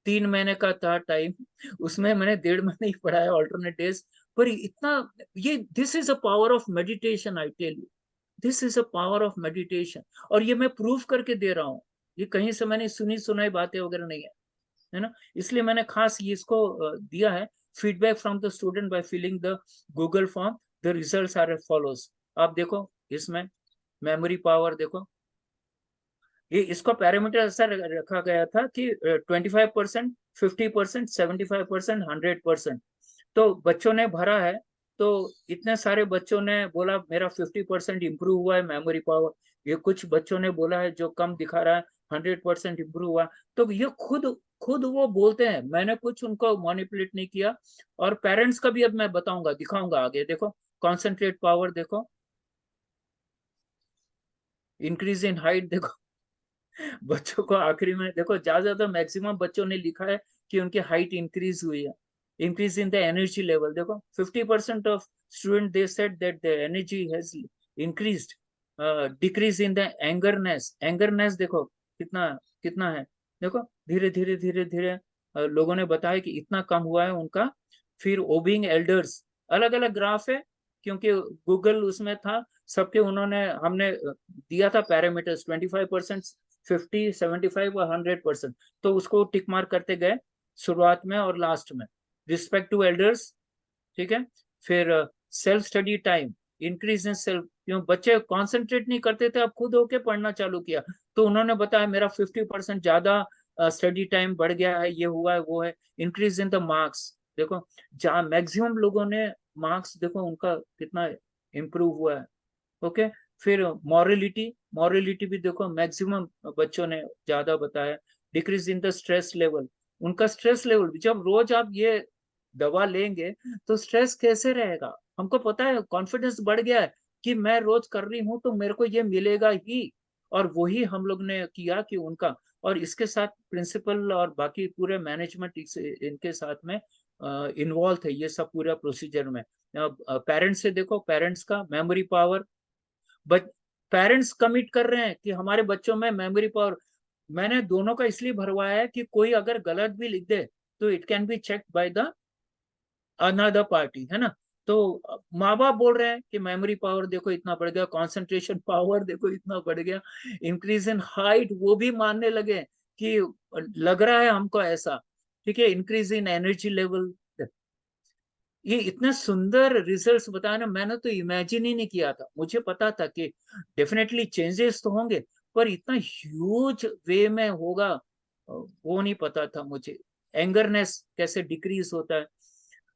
3 महीने का था टाइम, उसमें मैंने 1.5 महीने ही पढ़ाया ऑल्टरनेट डेज, पर इतना, ये this is a power of meditation, I tell you, this is a power of meditation. और ये मैं प्रूव करके दे रहा हूँ, ये कहीं से मैंने सुनी सुनाई बातें वगैरह नहीं है ना। इसलिए मैंने खास ये इसको दिया है, feedback from the student by filling the Google form, the results are as follows. आप देखो इसमें मेमोरी पावर देखो, ये इसका पैरामीटर ऐसा रखा गया था कि 25%, 50%, 75%, 100%। तो बच्चों ने भरा है, तो इतने सारे बच्चों ने बोला मेरा 50% इम्प्रूव हुआ है मेमोरी पावर। ये कुछ बच्चों ने बोला है जो कम दिखा रहा है 100% इम्प्रूव हुआ। तो ये खुद खुद वो बोलते हैं, मैंने कुछ उनको मैनिपुलेट नहीं किया। और पेरेंट्स का भी अब मैं बताऊंगा, दिखाऊंगा आगे। देखो कॉन्सेंट्रेट पावर देखो, इंक्रीज इन हाइट देखो, बच्चों को आखिरी में देखो, ज्यादा मैक्सिमम बच्चों ने लिखा है कि उनकी हाइट इंक्रीज हुई है। Increase in the energy level देखो, 50% of student they said that the energy has increased. Decrease in the angerness, angerness देखो कितना कितना है, देखो धीरे धीरे धीरे धीरे लोगों ने बताया कि इतना कम हुआ है उनका। फिर ओबिंग एल्डर्स, अलग अलग ग्राफ है, क्योंकि गूगल उसमें था सबके, उन्होंने हमने दिया था पैरामीटर्स 25%, 50, 75 और 100%, तो उसको टिक मार्क करते गए शुरुआत में और लास्ट में। रिस्पेक्ट टू एल्डर्स, ठीक है। फिर self study time, increase in self, क्यों बच्चे कंसंट्रेट नहीं करते थे, अब खुद होके पढ़ना चालू किया, तो उन्होंने बताया मेरा 50% ज्यादा स्टडी टाइम बढ़ गया है, ये हुआ है वो है। इंक्रीज इन द मार्क्स देखो, जहाँ मैक्सिमम लोगों ने मार्क्स देखो उनका कितना इम्प्रूव हुआ है। ओके। फिर मॉरलिटी, मॉरलिटी भी देखो मैक्सिमम बच्चों ने ज्यादा बताया। Decrease in the stress level, उनका स्ट्रेस लेवल, जब रोज आप ये दवा लेंगे तो स्ट्रेस कैसे रहेगा? हमको पता है, कॉन्फिडेंस बढ़ गया है कि मैं रोज कर रही हूँ तो मेरे को ये मिलेगा ही। और वही हम लोग ने किया कि उनका, और इसके साथ प्रिंसिपल और बाकी पूरे मैनेजमेंट इनके साथ में इन्वॉल्व थे ये सब पूरा प्रोसीजर में। पेरेंट्स से देखो, पेरेंट्स का memory power, but parents commit कर रहे हैं कि हमारे बच्चों में मेमोरी पावर। मैंने दोनों का इसलिए भरवाया है कि कोई अगर गलत भी लिख दे तो it can be check by the another party, है ना। तो माँ बाप बोल रहे हैं कि मेमोरी पावर देखो इतना बढ़ गया, कंसंट्रेशन पावर देखो इतना बढ़ गया, इंक्रीज इन हाइट वो भी मानने लगे कि लग रहा है हमको ऐसा, ठीक है। इंक्रीज इन एनर्जी लेवल, ये इतना सुंदर रिजल्ट्स बताया ना, मैंने तो इमेजिन ही नहीं किया था। मुझे पता था कि डेफिनेटली चेंजेस तो होंगे, पर इतना ह्यूज वे में होगा वो नहीं पता था मुझे। एंगरनेस कैसे डिक्रीज होता है,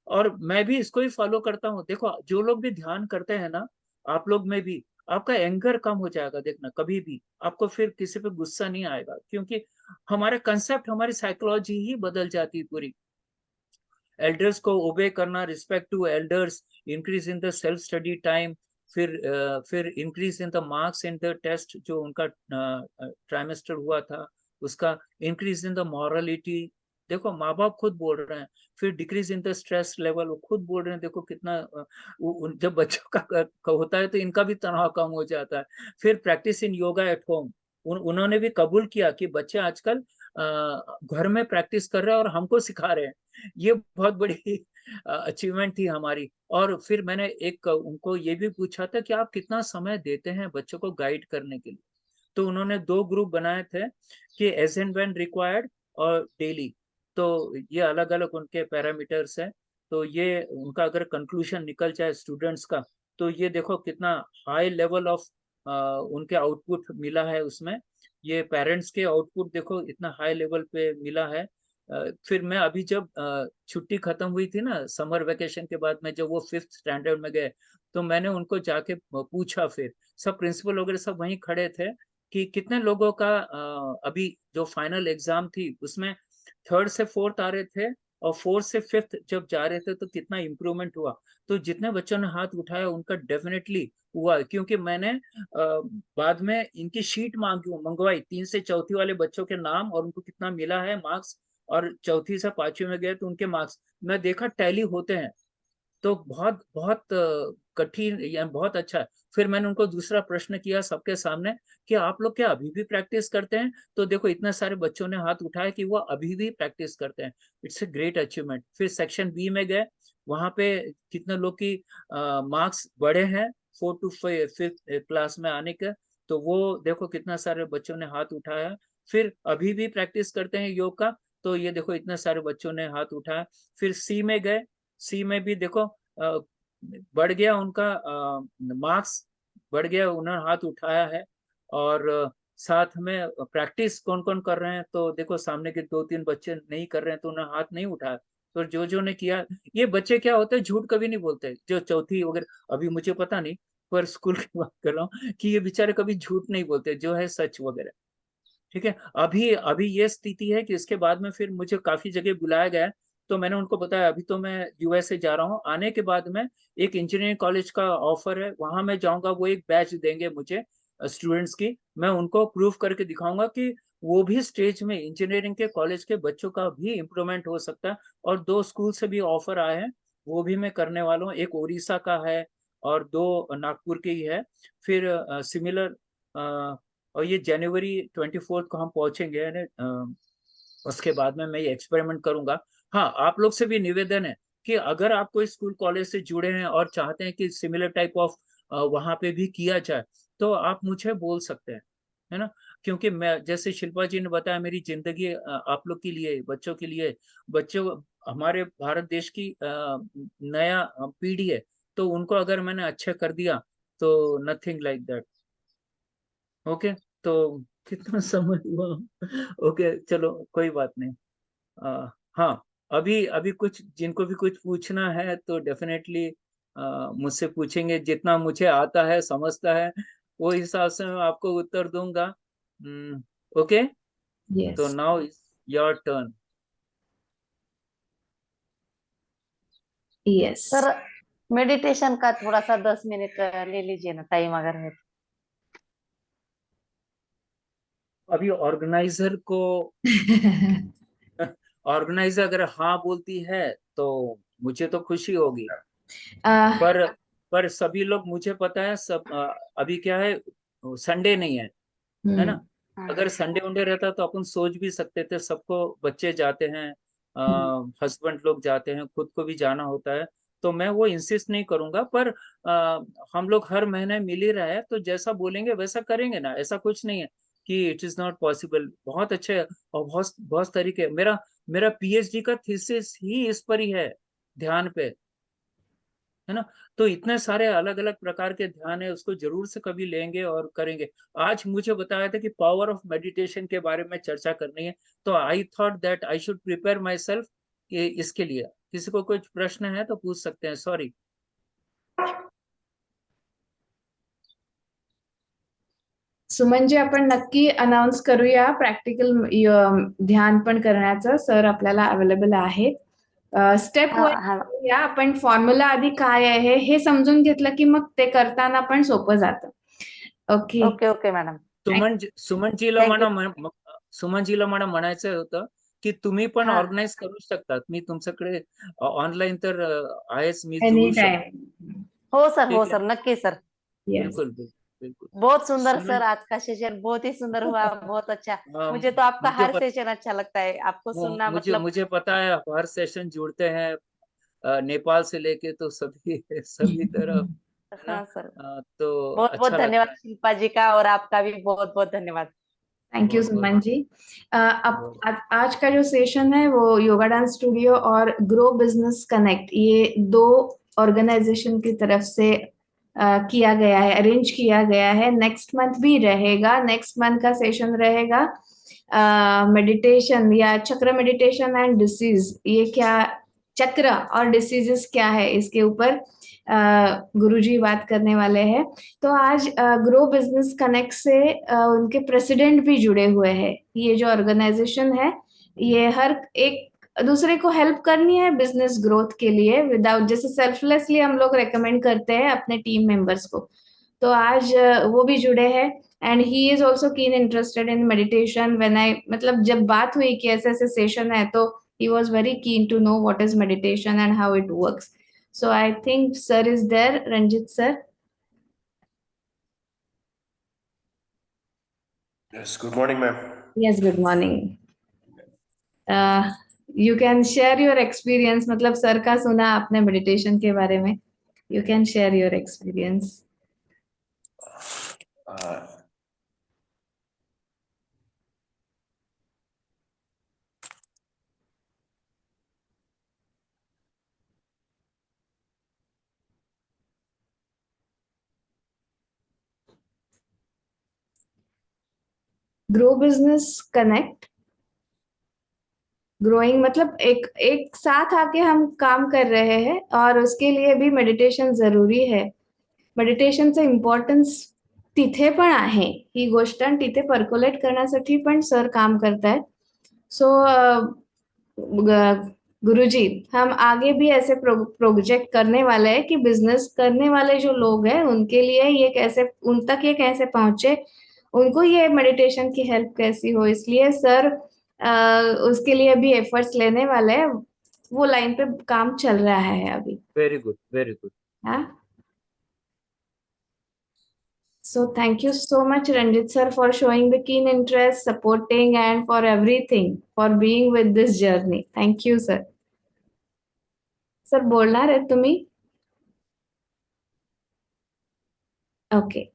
और मैं भी इसको ही फॉलो करता हूँ। देखो जो लोग भी ध्यान करते हैं ना, आप लोग में भी आपका एंगर कम हो जाएगा। देखना कभी भी आपको फिर किसी पे गुस्सा नहीं आएगा, क्योंकि हमारे कंसेप्ट, हमारी साइकोलॉजी ही बदल जाती है पूरी। एल्डर्स को ओबे करना, respect to elders, increase in the self study time, फिर increase in the marks in the test जो उनका ट्राइमेस्टर हुआ था उसका, इंक्रीज इन द मॉरलिटी। देखो माँ बाप खुद बोल रहे हैं। फिर decrease in the stress level, वो खुद बोल रहे हैं। देखो कितना जब बच्चों का होता है तो इनका भी तनाव कम हो जाता है। फिर practice in yoga at home, उन्होंने भी कबूल किया कि बच्चे आजकल घर में प्रैक्टिस कर रहे हैं और हमको सिखा रहे हैं। ये बहुत बड़ी अचीवमेंट थी हमारी। और फिर मैंने एक उनको ये भी पूछा था कि आप कितना समय देते हैं बच्चों को गाइड करने के लिए। तो उन्होंने 2 ग्रुप बनाए थे कि एज एंड व्हेन रिक्वायर्ड और डेली। तो ये अलग अलग उनके पैरामीटर्स हैं। तो ये उनका अगर कंक्लूजन निकल जाए स्टूडेंट्स का, तो ये देखो कितना हाई लेवल ऑफ उनके आउटपुट मिला है उसमें। ये पेरेंट्स के आउटपुट देखो इतना हाई लेवल पे मिला है। फिर मैं अभी जब छुट्टी खत्म हुई थी ना समर वेकेशन के बाद में, जब वो 5th स्टैंडर्ड में गए, तो मैंने उनको जाके पूछा। फिर सब प्रिंसिपल वगैरह सब वहीं खड़े थे कि कितने लोगों का अभी जो फाइनल एग्जाम थी उसमें 3rd से 4th आ रहे थे, और 4th से 5th जब जा रहे थे तो कितना इम्प्रूवमेंट हुआ। तो जितने बच्चों ने हाथ उठाया उनका डेफिनेटली हुआ, क्योंकि मैंने बाद में इनकी शीट मंगवाई 3 से 4थी वाले बच्चों के नाम और उनको कितना मिला है मार्क्स, और 4थी से 5वीं में गए तो उनके मार्क्स मैं देखा टैली होते हैं। तो बहुत बहुत कठिन या बहुत अच्छा है। फिर मैंने उनको दूसरा प्रश्न किया सबके सामने कि आप लोग क्या अभी भी प्रैक्टिस करते हैं? तो देखो इतने सारे बच्चों ने हाथ उठाया कि वो अभी भी प्रैक्टिस करते हैं। It's a great achievement. फिर सेक्शन बी में गए, वहां पे कितने लोग की मार्क्स बढ़े हैं 4th to 5th क्लास में आने के। तो वो देखो कितना सारे बच्चों ने हाथ उठाया। फिर अभी भी प्रैक्टिस करते हैं योग का, तो ये देखो इतने सारे बच्चों ने हाथ उठाया। फिर सी में गए, सी में भी देखो बढ़ गया उनका मार्क्स, बढ़ गया, उन्होंने हाथ उठाया है। और साथ में प्रैक्टिस कौन कौन कर रहे हैं, तो देखो सामने के 2-3 बच्चे नहीं कर रहे हैं तो उन्होंने हाथ नहीं उठाया। तो जो ने किया, ये बच्चे क्या होते हैं झूठ कभी नहीं बोलते, जो चौथी वगैरह, अभी मुझे पता नहीं, पर स्कूल की बात कर रहा हूँ कि ये बेचारे कभी झूठ नहीं बोलते, जो है सच वगैरह। ठीक है। अभी अभी ये स्थिति है कि इसके बाद में फिर मुझे काफी जगह बुलाया गया है। तो मैंने उनको बताया अभी तो मैं यूएसए जा रहा हूँ, आने के बाद में एक इंजीनियरिंग कॉलेज का ऑफर है, वहां मैं जाऊंगा। वो एक बैच देंगे मुझे स्टूडेंट्स की, मैं उनको प्रूव करके दिखाऊंगा कि वो भी स्टेज में इंजीनियरिंग के कॉलेज के बच्चों का भी इम्प्रूवमेंट हो सकता है। और 2 स्कूल से भी ऑफर आए हैं, वो भी मैं करने वाला हूँ। एक उड़ीसा का है और 2 नागपुर के ही है। फिर सिमिलर, और ये जनवरी 24 को हम पहुंचेंगे यानी उसके बाद में मैं ये एक्सपेरिमेंट करूंगा। हाँ, आप लोग से भी निवेदन है कि अगर आप कोई स्कूल कॉलेज से जुड़े हैं और चाहते हैं कि सिमिलर टाइप ऑफ वहां पे भी किया जाए, तो आप मुझे बोल सकते हैं, है ना। क्योंकि मैं, जैसे शिल्पा जी ने बताया, मेरी जिंदगी आप लोग के लिए, बच्चों के लिए, बच्चों, हमारे भारत देश की नया पीढ़ी है, तो उनको अगर मैंने अच्छा कर दिया तो नथिंग लाइक दैट। ओके। तो कितना समय हुआ? ओके चलो कोई बात नहीं। हाँ, अभी अभी कुछ जिनको भी कुछ पूछना है तो डेफिनेटली मुझसे पूछेंगे। जितना मुझे आता है, समझता है, वो हिसाब से मैं आपको उत्तर दूंगा। ओके। तो yes. Now is your turn. Yes. Sir meditation का थोड़ा सा 10 मिनट ले लीजिए ना, टाइम अगर है। अभी ऑर्गेनाइजर को, ऑर्गेनाइजर अगर हाँ बोलती है तो मुझे तो खुशी होगी। पर पर सभी लोग, मुझे पता है सब, अभी क्या है, संडे नहीं है ना। अगर संडे वनडे रहता तो अपन सोच भी सकते थे, सबको बच्चे जाते हैं, हस्बैंड लोग जाते हैं, खुद को भी जाना होता है। तो मैं वो इंसिस्ट नहीं करूंगा, पर हम लोग हर महीने मिल ही रहे हैं, तो जैसा बोलेंगे वैसा करेंगे ना। ऐसा कुछ नहीं है कि इट इज नॉट पॉसिबल। बहुत अच्छे और बहुत बहुत तरीके, मेरा मेरा पीएचडी का थीसिस ही इस पर ही है, ध्यान पे। है ना। तो इतने सारे अलग अलग प्रकार के ध्यान है, उसको जरूर से कभी लेंगे और करेंगे। आज मुझे बताया था कि पावर ऑफ मेडिटेशन के बारे में चर्चा करनी है, तो I thought that I should prepare my self इसके लिए। किसी को कुछ प्रश्न है तो पूछ सकते हैं, सॉरी। सुमनजी, आपण नक्की अनाउन्स करूया प्रॅक्टिकल ध्यान पण करण्याचं. सर आपल्याला अवेलेबल आहेत. स्टेप हा वाईज हा करूया आपण. फॉर्म्युला आधी काय आहे हे समजून घेतलं की मग ते करताना पण सोपं जातं. ओके. Okay okay madam. सुमनजीला थँक्यू. सुमनजीला मला म्हणायचं होतं की तुम्ही पण हा ऑर्गनाईज करू शकतात. मी तुमच्याकडे ऑनलाईन तर आहेच, मी एनी जोडू शकतो. टाइम. हो ठीक है, सर, नक्की सर. यस. बिल्कुल बिल्कुल बिल्कुल। बहुत सुंदर सुमन सर, आज का सेशन बहुत ही सुंदर हुआ, बहुत अच्छा। मुझे तो आपका मुझे हर सेशन अच्छा लगता है, आपको सुनना मुझे मतलब। मुझे पता है आप हर सेशन जुड़ते हैं, नेपाल से लेके तो सभी सभी तरफ, है ना। हाँ सर, तो बहुत बहुत अच्छा धन्यवाद लगता है। शिल्पा जी का, और आपका भी बहुत बहुत धन्यवाद। थैंक यू बहुत बहुत सुमन जी. अब बहुत आज का जो सेशन है वो योगा डांस स्टूडियो और ग्रो बिजनेस कनेक्ट, ये दो ऑर्गेनाइजेशन की तरफ से किया गया है, अरेंज किया गया है. नेक्स्ट मंथ भी रहेगा. नेक्स्ट मंथ का सेशन रहेगा मेडिटेशन या चक्र मेडिटेशन एंड डिसीज. ये क्या चक्र और डिसीजेस क्या है, इसके ऊपर गुरुजी बात करने वाले हैं. तो आज ग्रो बिजनेस कनेक्ट से उनके प्रेसिडेंट भी जुड़े हुए हैं. ये जो ऑर्गेनाइजेशन है ये हर एक दूसरे को हेल्प करनी है बिजनेस ग्रोथ के लिए, विदाउट, जैसे सेल्फलेसली हम लोग रेकमेंड करते हैं अपने टीम मेंबर्स को. तो आज वो भी जुड़े हैं. एंड ही इज ऑल्सो कीन interested in meditation. When I, मतलब जब बात हुई कि ऐसे ऐसे सेशन है, तो he was very keen to know what is meditation and how it works. So I think sir is there, Ranjit sir. Yes, good morning, ma'am. Yes, good morning. You can share your experience. मतलब sir का सुना आपने meditation के बारे में. You can share your experience. Uh, grow business connect. Growing मतलब एक एक साथ आके हम काम कर रहे हैं, और उसके लिए भी मेडिटेशन जरुरी है. मेडिटेशनचं इम्पॉर्टन्स तिथे पण आहे. ही गोष्ट तिथे पर्क्युलेट करण्यासाठी पण सर काम करतायत. सो गुरुजी, हम आगे भी ऐसे प्रोजेक्ट करने वाले हैं कि बिजनेस करने वाले जो लोग हैं उनके लिए ये कैसे, उन तक ये कैसे पहुंचे, उनको ये मेडिटेशन की हेल्प कैसी हो. इसलिए सर उसके लिए भी एफर्ट्स लेने वाले हैं. वो लाइन पे काम चल रहा है अभी. Very good, very good. हाँ. So thank you so much, Ranjit sir, for showing the keen interest, supporting, and for everything, for being with this journey. Thank you, sir. Sir, बोलणार आहे तुम्ही? Okay.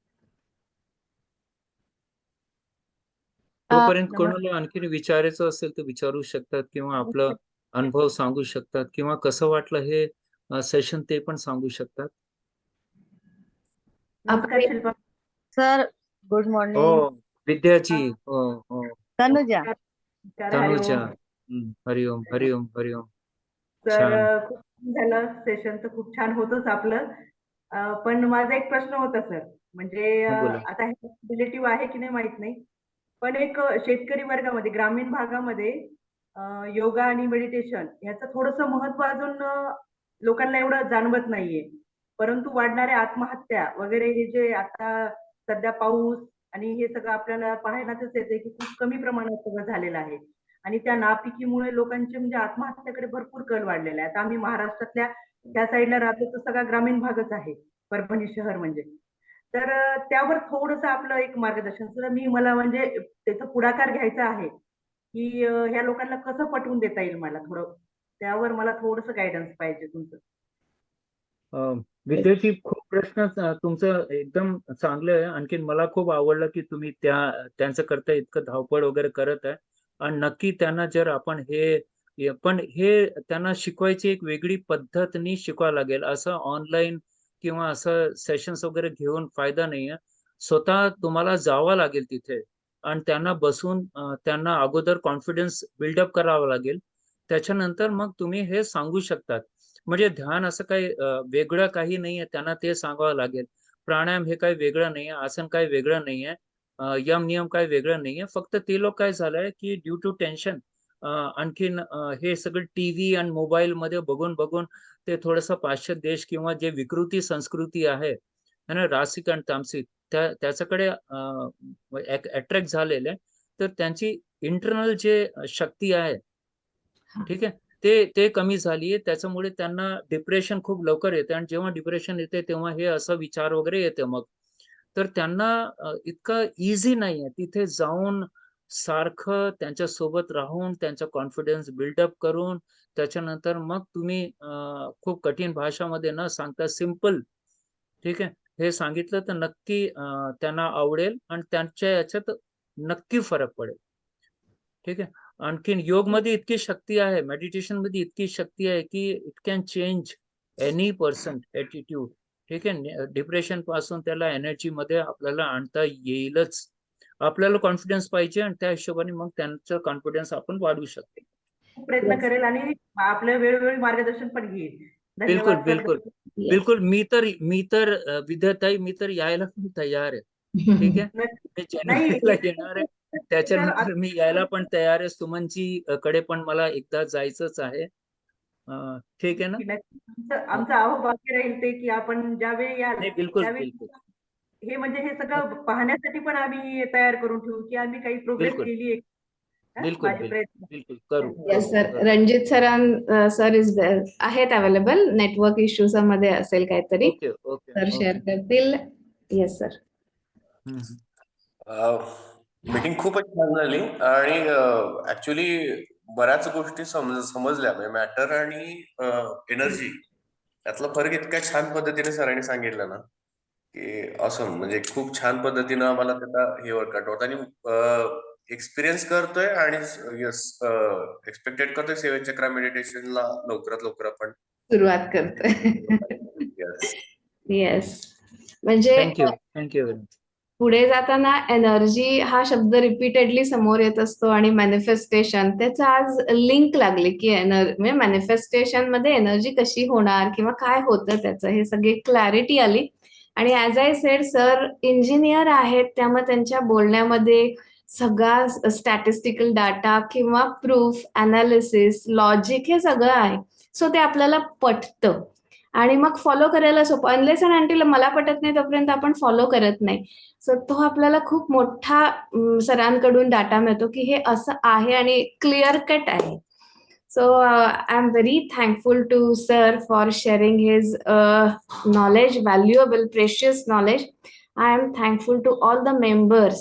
तोपर्यंत कोणाला आणखीन विचारायचं असेल तर विचारू शकतात, किंवा आपलं अनुभव सांगू शकतात, किंवा कसं वाटलं हे सेशन ते पण सांगू शकतात. नमस्कार शिल्पा. सर गुड हो, मॉर्निंग. विद्याजी. हो हो. तनुजा. नमस्कार, तनुजा. हरिओम. हरिओम हरिओम हरिओम. तर छान. खूप छान झालं सेशन, तर खूप छान होतच आपलं. पण माझा एक प्रश्न होता सर, म्हणजे हा, बोला. आता हे रिलेटिव्ह आहे की नाही माहित नाही, पण एक शेतकरी वर्गामध्ये, ग्रामीण भागामध्ये योगा आणि मेडिटेशन ह्याचं थोडंसं महत्व अजून लोकांना एवढं जाणवत नाहीये. परंतु वाढणाऱ्या आत्महत्या वगैरे हे जे आता सध्या पाऊस आणि हे सगळं आपल्याला पाहण्यातच येते की खूप कमी प्रमाणात सगळं झालेलं आहे. आणि त्या नापिकीमुळे लोकांचे म्हणजे आत्महत्याकडे भरपूर कल वाढलेला आहे. आता आम्ही महाराष्ट्रातल्या त्या साईडला राहतो, तर सगळा ग्रामीण भागच आहे, परभणी शहर म्हणजे. तर त्यावर थोडंसं आपलं एक मार्गदर्शन सर, मला म्हणजे त्याचा पुढाकार घ्यायचा आहे की ह्या लोकांना कसं पटवून देता येईल मला थोडं, त्यावर मला थोडंसं गायडन्स पाहिजे तुमचं. विद्यार्थी, खूप प्रश्न तुमचं एकदम चांगलं आहे. आणखीन मला खूप आवडलं की तुम्ही त्यांचं करता इतकं धावपळ वगैरे करत आहे. आणि नक्की त्यांना जर आपण हे पण हे त्यांना शिकवायची एक वेगळी पद्धतनी शिकवावं लागेल. असं ऑनलाईन किंवा असं सेशन्स वगैरे घेऊन फायदा नाहीये. स्वतः तुम्हाला जावं लागेल तिथे आणि त्यांना बसून त्यांना अगोदर कॉन्फिडन्स बिल्डअप करावा लागेल. त्याच्यानंतर मग तुम्ही हे सांगू शकतात. म्हणजे ध्यान असं काही वेगळं काही नाहीये, त्यांना ते सांगावं लागेल. प्राणायाम हे काही वेगळं नाहीये, आसन काही वेगळं नाहीये, यम नियम काही वेगळं नाहीये. फक्त ते लोक काय झालंय की ड्यू टू टेन्शन आणखीन हे सगळं टीव्ही आणि मोबाईल मध्ये बघून बघून ते थोडंसं पाश्चात्य देश किंवा जे विकृती संस्कृती आहे ना, रासिक आणि तामसिक, त्याच्याकडे अट्रॅक्ट झालेले. तर त्यांची इंटरनल जे शक्ती आहे, ठीक आहे, ते कमी झालीये. त्याच्यामुळे त्यांना डिप्रेशन खूप लवकर येते आणि जेव्हा डिप्रेशन येते तेव्हा हे असं विचार वगैरे येते. मग तर त्यांना इतकं इझी नाहीये तिथे जाऊन सारखं त्यांच्या सोबत राहून त्यांचा कॉन्फिडन्स बिल्डअप करून त्याच्यानंतर मग तुम्ही खूप कठीण भाषामध्ये न सांगता सिंपल, ठीक आहे, हे सांगितलं तर नक्की त्यांना आवडेल आणि त्यांच्या याच्यात नक्की फरक पडेल. ठीक आहे. आणखीन योग मध्ये इतकी शक्ती आहे, मेडिटेशन मध्ये इतकी शक्ती आहे की it can change any person attitude. ठीक आहे. डिप्रेशन पासून त्याला एनर्जी मध्ये आपल्याला आणता येईलच. आपल्याला कॉन्फिडन्स पाहिजे आणि त्या हिशोबाने मग त्यांचं कॉन्फिडन्स आपण वाढवू शकतो. खूप प्रयत्न Yes. करेल आणि आपलं वेळोवेळी मार्गदर्शन पण घेईल. बिलकुल धन्यवाद सर. बिलकुल Yes. बिलकुल. मी तर विद्याताई, मी तर यायला पण तयार आहे. ठीक आहे. मी नाही जानेवारीला येणार आहे. सर, त्याच्यानंतर मी यायला पण तयार आहे. सुमनची कडे पण मला एकदा जायचंच आहे. ठीक आहे ना. आमचं अहोभाग्य राहील ते की आपण ज्यावेळी याल नाही, बिलकुल त्यावेळी बिलकुल हे म्हणजे हे सगळं पाहण्यासाठी पण आम्ही तयार करून ठेवू की आम्ही काही प्रोग्रेस बिलकुल केली आहे. बिलकुल माझे बिलकुल प्रयत्न. बिलकुल करू येस करू सर. करू. रणजित सर इज आहेत अवेलेबल. नेटवर्क इश्यूज मध्ये असेल काहीतरी, okay okay sir share okay. करतील. Yes sir. मीटिंग खूपच छान झाली आणि ऍक्च्युली बऱ्याच गोष्टी समजल्या. म्हणजे मॅटर आणि एनर्जी यातला फरक इतक्या छान पद्धतीने सरांनी सांगितलं ना की असं म्हणजे खूप छान पद्धतीनं आम्हाला त्याचा हे वर्कआउट होत आणि एक्सपिरियन्स करतोय आणि यस एक्सपेक्टेड करतोय 7 चक्रा मेडिटेशनला लवकरात लवकर आपण सुरुवात करतोय. Yes. येस. म्हणजे थँक्यू थँक्यू व्हेरी मच. पुढे जाताना एनर्जी हा शब्द रिपीटेडली समोर येत असतो आणि मॅनिफेस्टेशन त्याचा आज लिंक लागली की म्हणजे मॅनिफेस्टेशन मध्ये एनर्जी कशी होणार किंवा काय होतं त्याचं, हे सगळी क्लॅरिटी आली. आणि as I said, sir engineer आहेत, त्यामुळे त्यांच्या बोलण्यामध्ये सगळा स्टॅटिस्टिकल डाटा किंवा प्रूफ, अनालिसिस, लॉजिक हे सगळं आहे. सो ते आपल्याला पटतं आणि मग फॉलो करायला सोपं. अनलेस अँड अंटिल मला पटत नाही तोपर्यंत आपण फॉलो करत नाही. सो तो आपल्याला खूप मोठा सरांकडून डाटा मिळतो की हे असं आहे आणि क्लिअर कट आहे. So I'm very thankful to sir for sharing his knowledge, valuable, precious knowledge. I am thankful to all the members.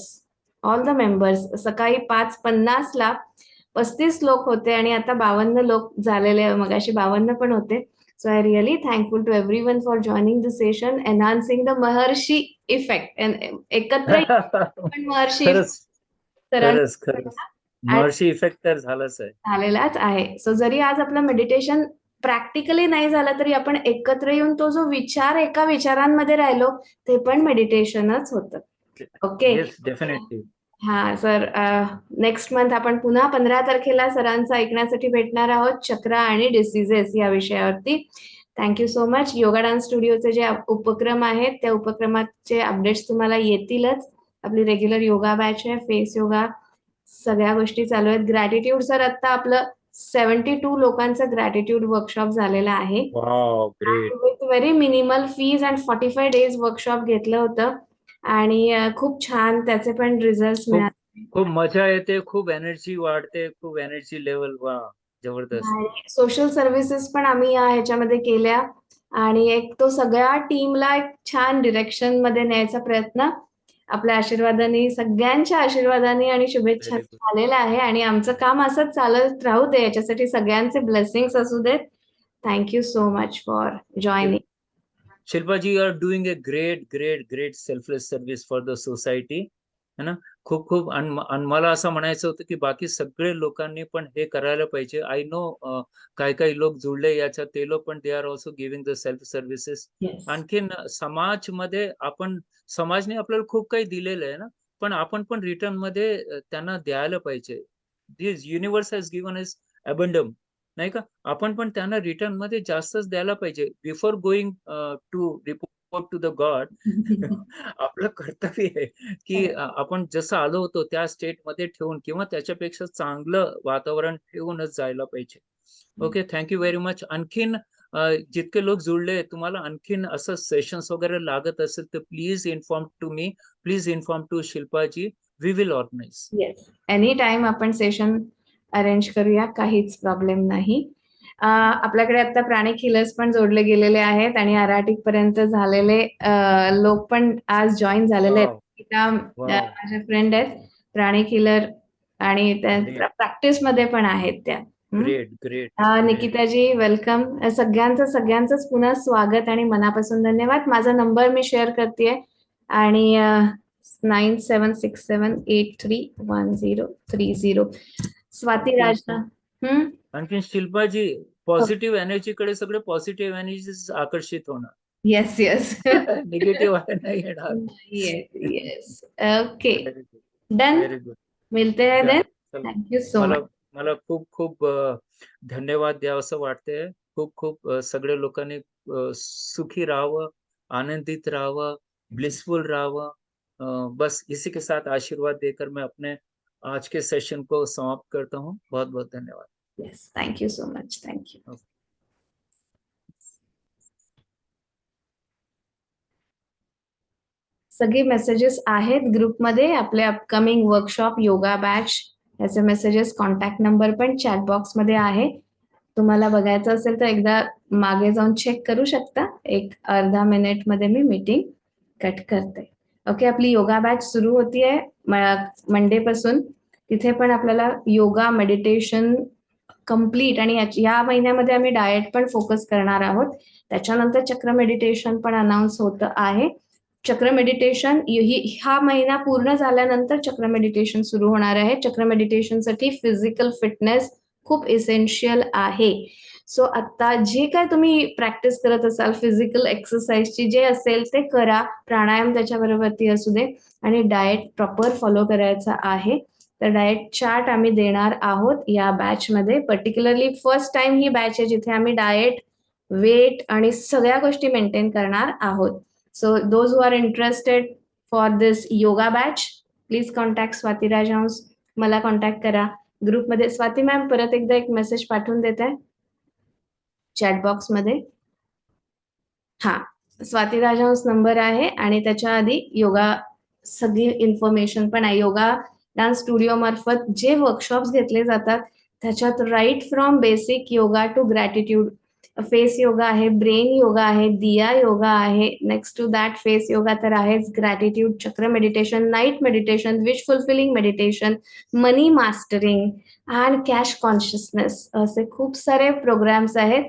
सकाळी 5:50 ला 35 लोक होते आणि आता 52 लोक झालेले, मगाशी 52 पण होते. So I really thankful to everyone for joining the session, enhancing the Maharshi effect. And एकत्र पण महर्षी खरंच सरांनी खरंच खरंच महर्षी इफेक्ट तर झालाच आहे. झालेलाच आहे. सो जरी आज आपलं मेडिटेशन प्रॅक्टिकली नाही झालं तरी आपण एकत्र येऊन तो जो विचार एका विचारांमध्ये राहिलो ते पण मेडिटेशनच होतं. ओके. Yes definitely. हा सर, नेक्स्ट मंथ आपण पुन्हा 15 तारखेला सरांचं ऐकण्यासाठी भेटणार आहोत, चक्रा आणि डिसीजेस या विषयावरती. Thank you so much. Yoga dance स्टुडिओचे जे उपक्रम आहेत त्या उपक्रमाचे अपडेट्स तुम्हाला येतीलच. आपली रेग्युलर योगा बॅच आहे, फेस योगा, सगळ्या गोष्टी चालू आहेत. ग्रॅटिट्यूड सर, आता आपलं 72 लोकांचं ग्रॅटिट्यूड वर्कशॉप झालेलं आहे. Wow great. With very minimal fees and 45 days workshop घेतलं होतं आणि खूप छान त्याचे पण रिझल्ट मिळाले. खूप मजा येते, खूप एनर्जी वाढते, खूप एनर्जी लेवल. वा जबरदस्त. आणि सोशल सर्व्हिसेस पण आम्ही या ह्याच्यामध्ये केल्या आणि एक तो सगळ्या टीमला एक छान डिरेक्शन मध्ये न्यायचा प्रयत्न आपल्या आशीर्वादाने, सगळ्यांच्या आशीर्वादाने आणि शुभेच्छा Very good. झालेला आहे आणि आमचं काम असंच चालत राहू दे, याच्यासाठी सगळ्यांचे ब्लेसिंग्स असू देत. Thank you so much for joining. Shilpa ji, you are doing a great great great selfless service for the society, है ना. खूप खूप आणि मला असं म्हणायचं होतं की बाकी सगळे लोकांनी पण हे करायला पाहिजे. आय नो काही काही लोक जुळले याच्यात, ते लोक पण they are also giving the self services. Yes. आणखीन समाजमध्ये समाजने आपल्याला खूप काही दिलेलं आहे ना, पण आपण पण रिटर्न मध्ये त्यांना द्यायला पाहिजे. This universe has given us abundance, नाही का? आपण पण त्यांना रिटर्न मध्ये जास्तच द्यायला पाहिजे. Before going to report to the god आपलं कर्तव्य आहे की आपण जसं आलो होतो त्या स्टेट मध्ये ठेवून किंवा त्याच्यापेक्षा चांगलं वातावरण ठेवूनच जायला पाहिजे. Okay, thank you very much. आणखीन जितके लोक जुळले, तुम्हाला आणखीन असं सेशन्स वगैरे लागत असेल तर please inform to me, please inform to Shilpaji. We will organise. Yes, any time आपण सेशन अरेंज करूया, काहीच प्रॉब्लेम नाही. आपल्याकडे आता प्राणिक हिलर्स पण जोडले गेलेले आहेत आणि आराटिक पर्यंत झालेले लोक पण आज जॉईन झालेले आहेत. माझ्या फ्रेंड आहेत प्राणिक हिलर आणि प्रॅक्टिस मध्ये पण आहेत त्या. Great great. निकिताजी वेलकम. सगळ्यांचंच पुन्हा स्वागत आणि मनापासून धन्यवाद. माझा नंबर मी शेअर करतेय आणि 9767831030. स्वाती राजा. आणखी शिल्पाजी, पॉझिटिव्ह एनर्जी कडे सगळे पॉझिटिव्ह एनर्जी आकर्षित होणार. Yes yes. निगेटिव्ह नाही येणार. Yes. Okay, done. Very good. मिलते हैं देन. Thank you so much. मला खूप खूप धन्यवाद द्यावं असं वाटतंय. खूप खूप सगळ्या लोकांनी सुखी राहावं, आनंदित राहावं, ब्लिसफुल राहावं. बस इसी के साथ आशीर्वाद देकर मैं अपने आज के सेशन को समाप्त करता हूँ. बहुत बहुत धन्यवाद. Yes, thank you so much. Thank you. सगळे मेसेजेस आहेत ग्रुपमध्ये. आपले अपकमिंग वर्कशॉप, योगा बॅच याचे मेसेजेस, कॉन्टॅक्ट नंबर पण चॅट बॉक्स मध्ये आहे. तुम्हाला बघायचं असेल तर एकदा मागे जाऊन चेक करू शकता. एक अर्धा मिनिट मध्ये मी मीटिंग कट करते. ओके, आपली योगा बॅच सुरू होतीये मंडे पासून. तिथे पण आपल्याला योगा, मेडिटेशन कम्प्लीट, आणि या महिन्यामध्ये आम्ही डाएट पण फोकस करणार आहोत. त्याच्यानंतर चक्र मेडिटेशन पण अनाउन्स होत आहे. चक्र मेडिटेशन हा महिना पूर्ण झाल्यानंतर चक्र मेडिटेशन सुरू होणार आहे. चक्र मेडिटेशन साठी फिजिकल फिटनेस खूप इसेन्शियल आहे. सो आता जे काय तुम्ही प्रॅक्टिस करत असाल फिजिकल एक्सरसाइजची, जे असेल ते करा. प्राणायाम त्याच्याबरोबरती असू दे आणि डाएट प्रॉपर फॉलो करायचा आहे. तर डाएट चार्ट आम्ही देणार आहोत या बॅच मध्ये. पर्टिक्युलरली फर्स्ट टाइम ही बॅच आहे जिथे आम्ही डाएट, वेट आणि सगळ्या गोष्टी मेंटेन करणार आहोत. So those who are interested for this yoga batch, please contact Swati राजहंस. मला कॉन्टॅक्ट करा. ग्रुपमध्ये स्वाती मॅम परत एकदा एक मेसेज पाठवून देत आहे चॅट बॉक्स मध्ये. स्वाती राजहंस नंबर आहे आणि त्याच्या आधी योगा सगळी इन्फॉर्मेशन पण आहे. योगा डान्स स्टुडिओ मार्फत जे वर्कशॉप्स घेतले जातात त्याच्यात right from basic yoga to gratitude, face yoga आहे, ब्रेन योगा आहे, दिया योगा आहे, next to that face yoga तर आहेच, gratitude, chakra meditation, night meditation, wish fulfilling meditation, money mastering and cash consciousness, असे खूप सारे प्रोग्राम्स आहेत.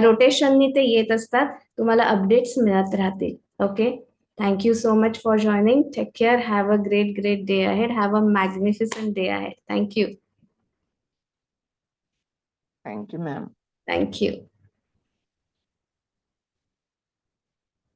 रोटेशननी ते येत असतात. तुम्हाला अपडेट्स मिळत राहतील. Okay, thank you so much for joining. Take care. Have a great day ahead. Have a magnificent day ahead. Thank you. Thank you ma'am. Thank you.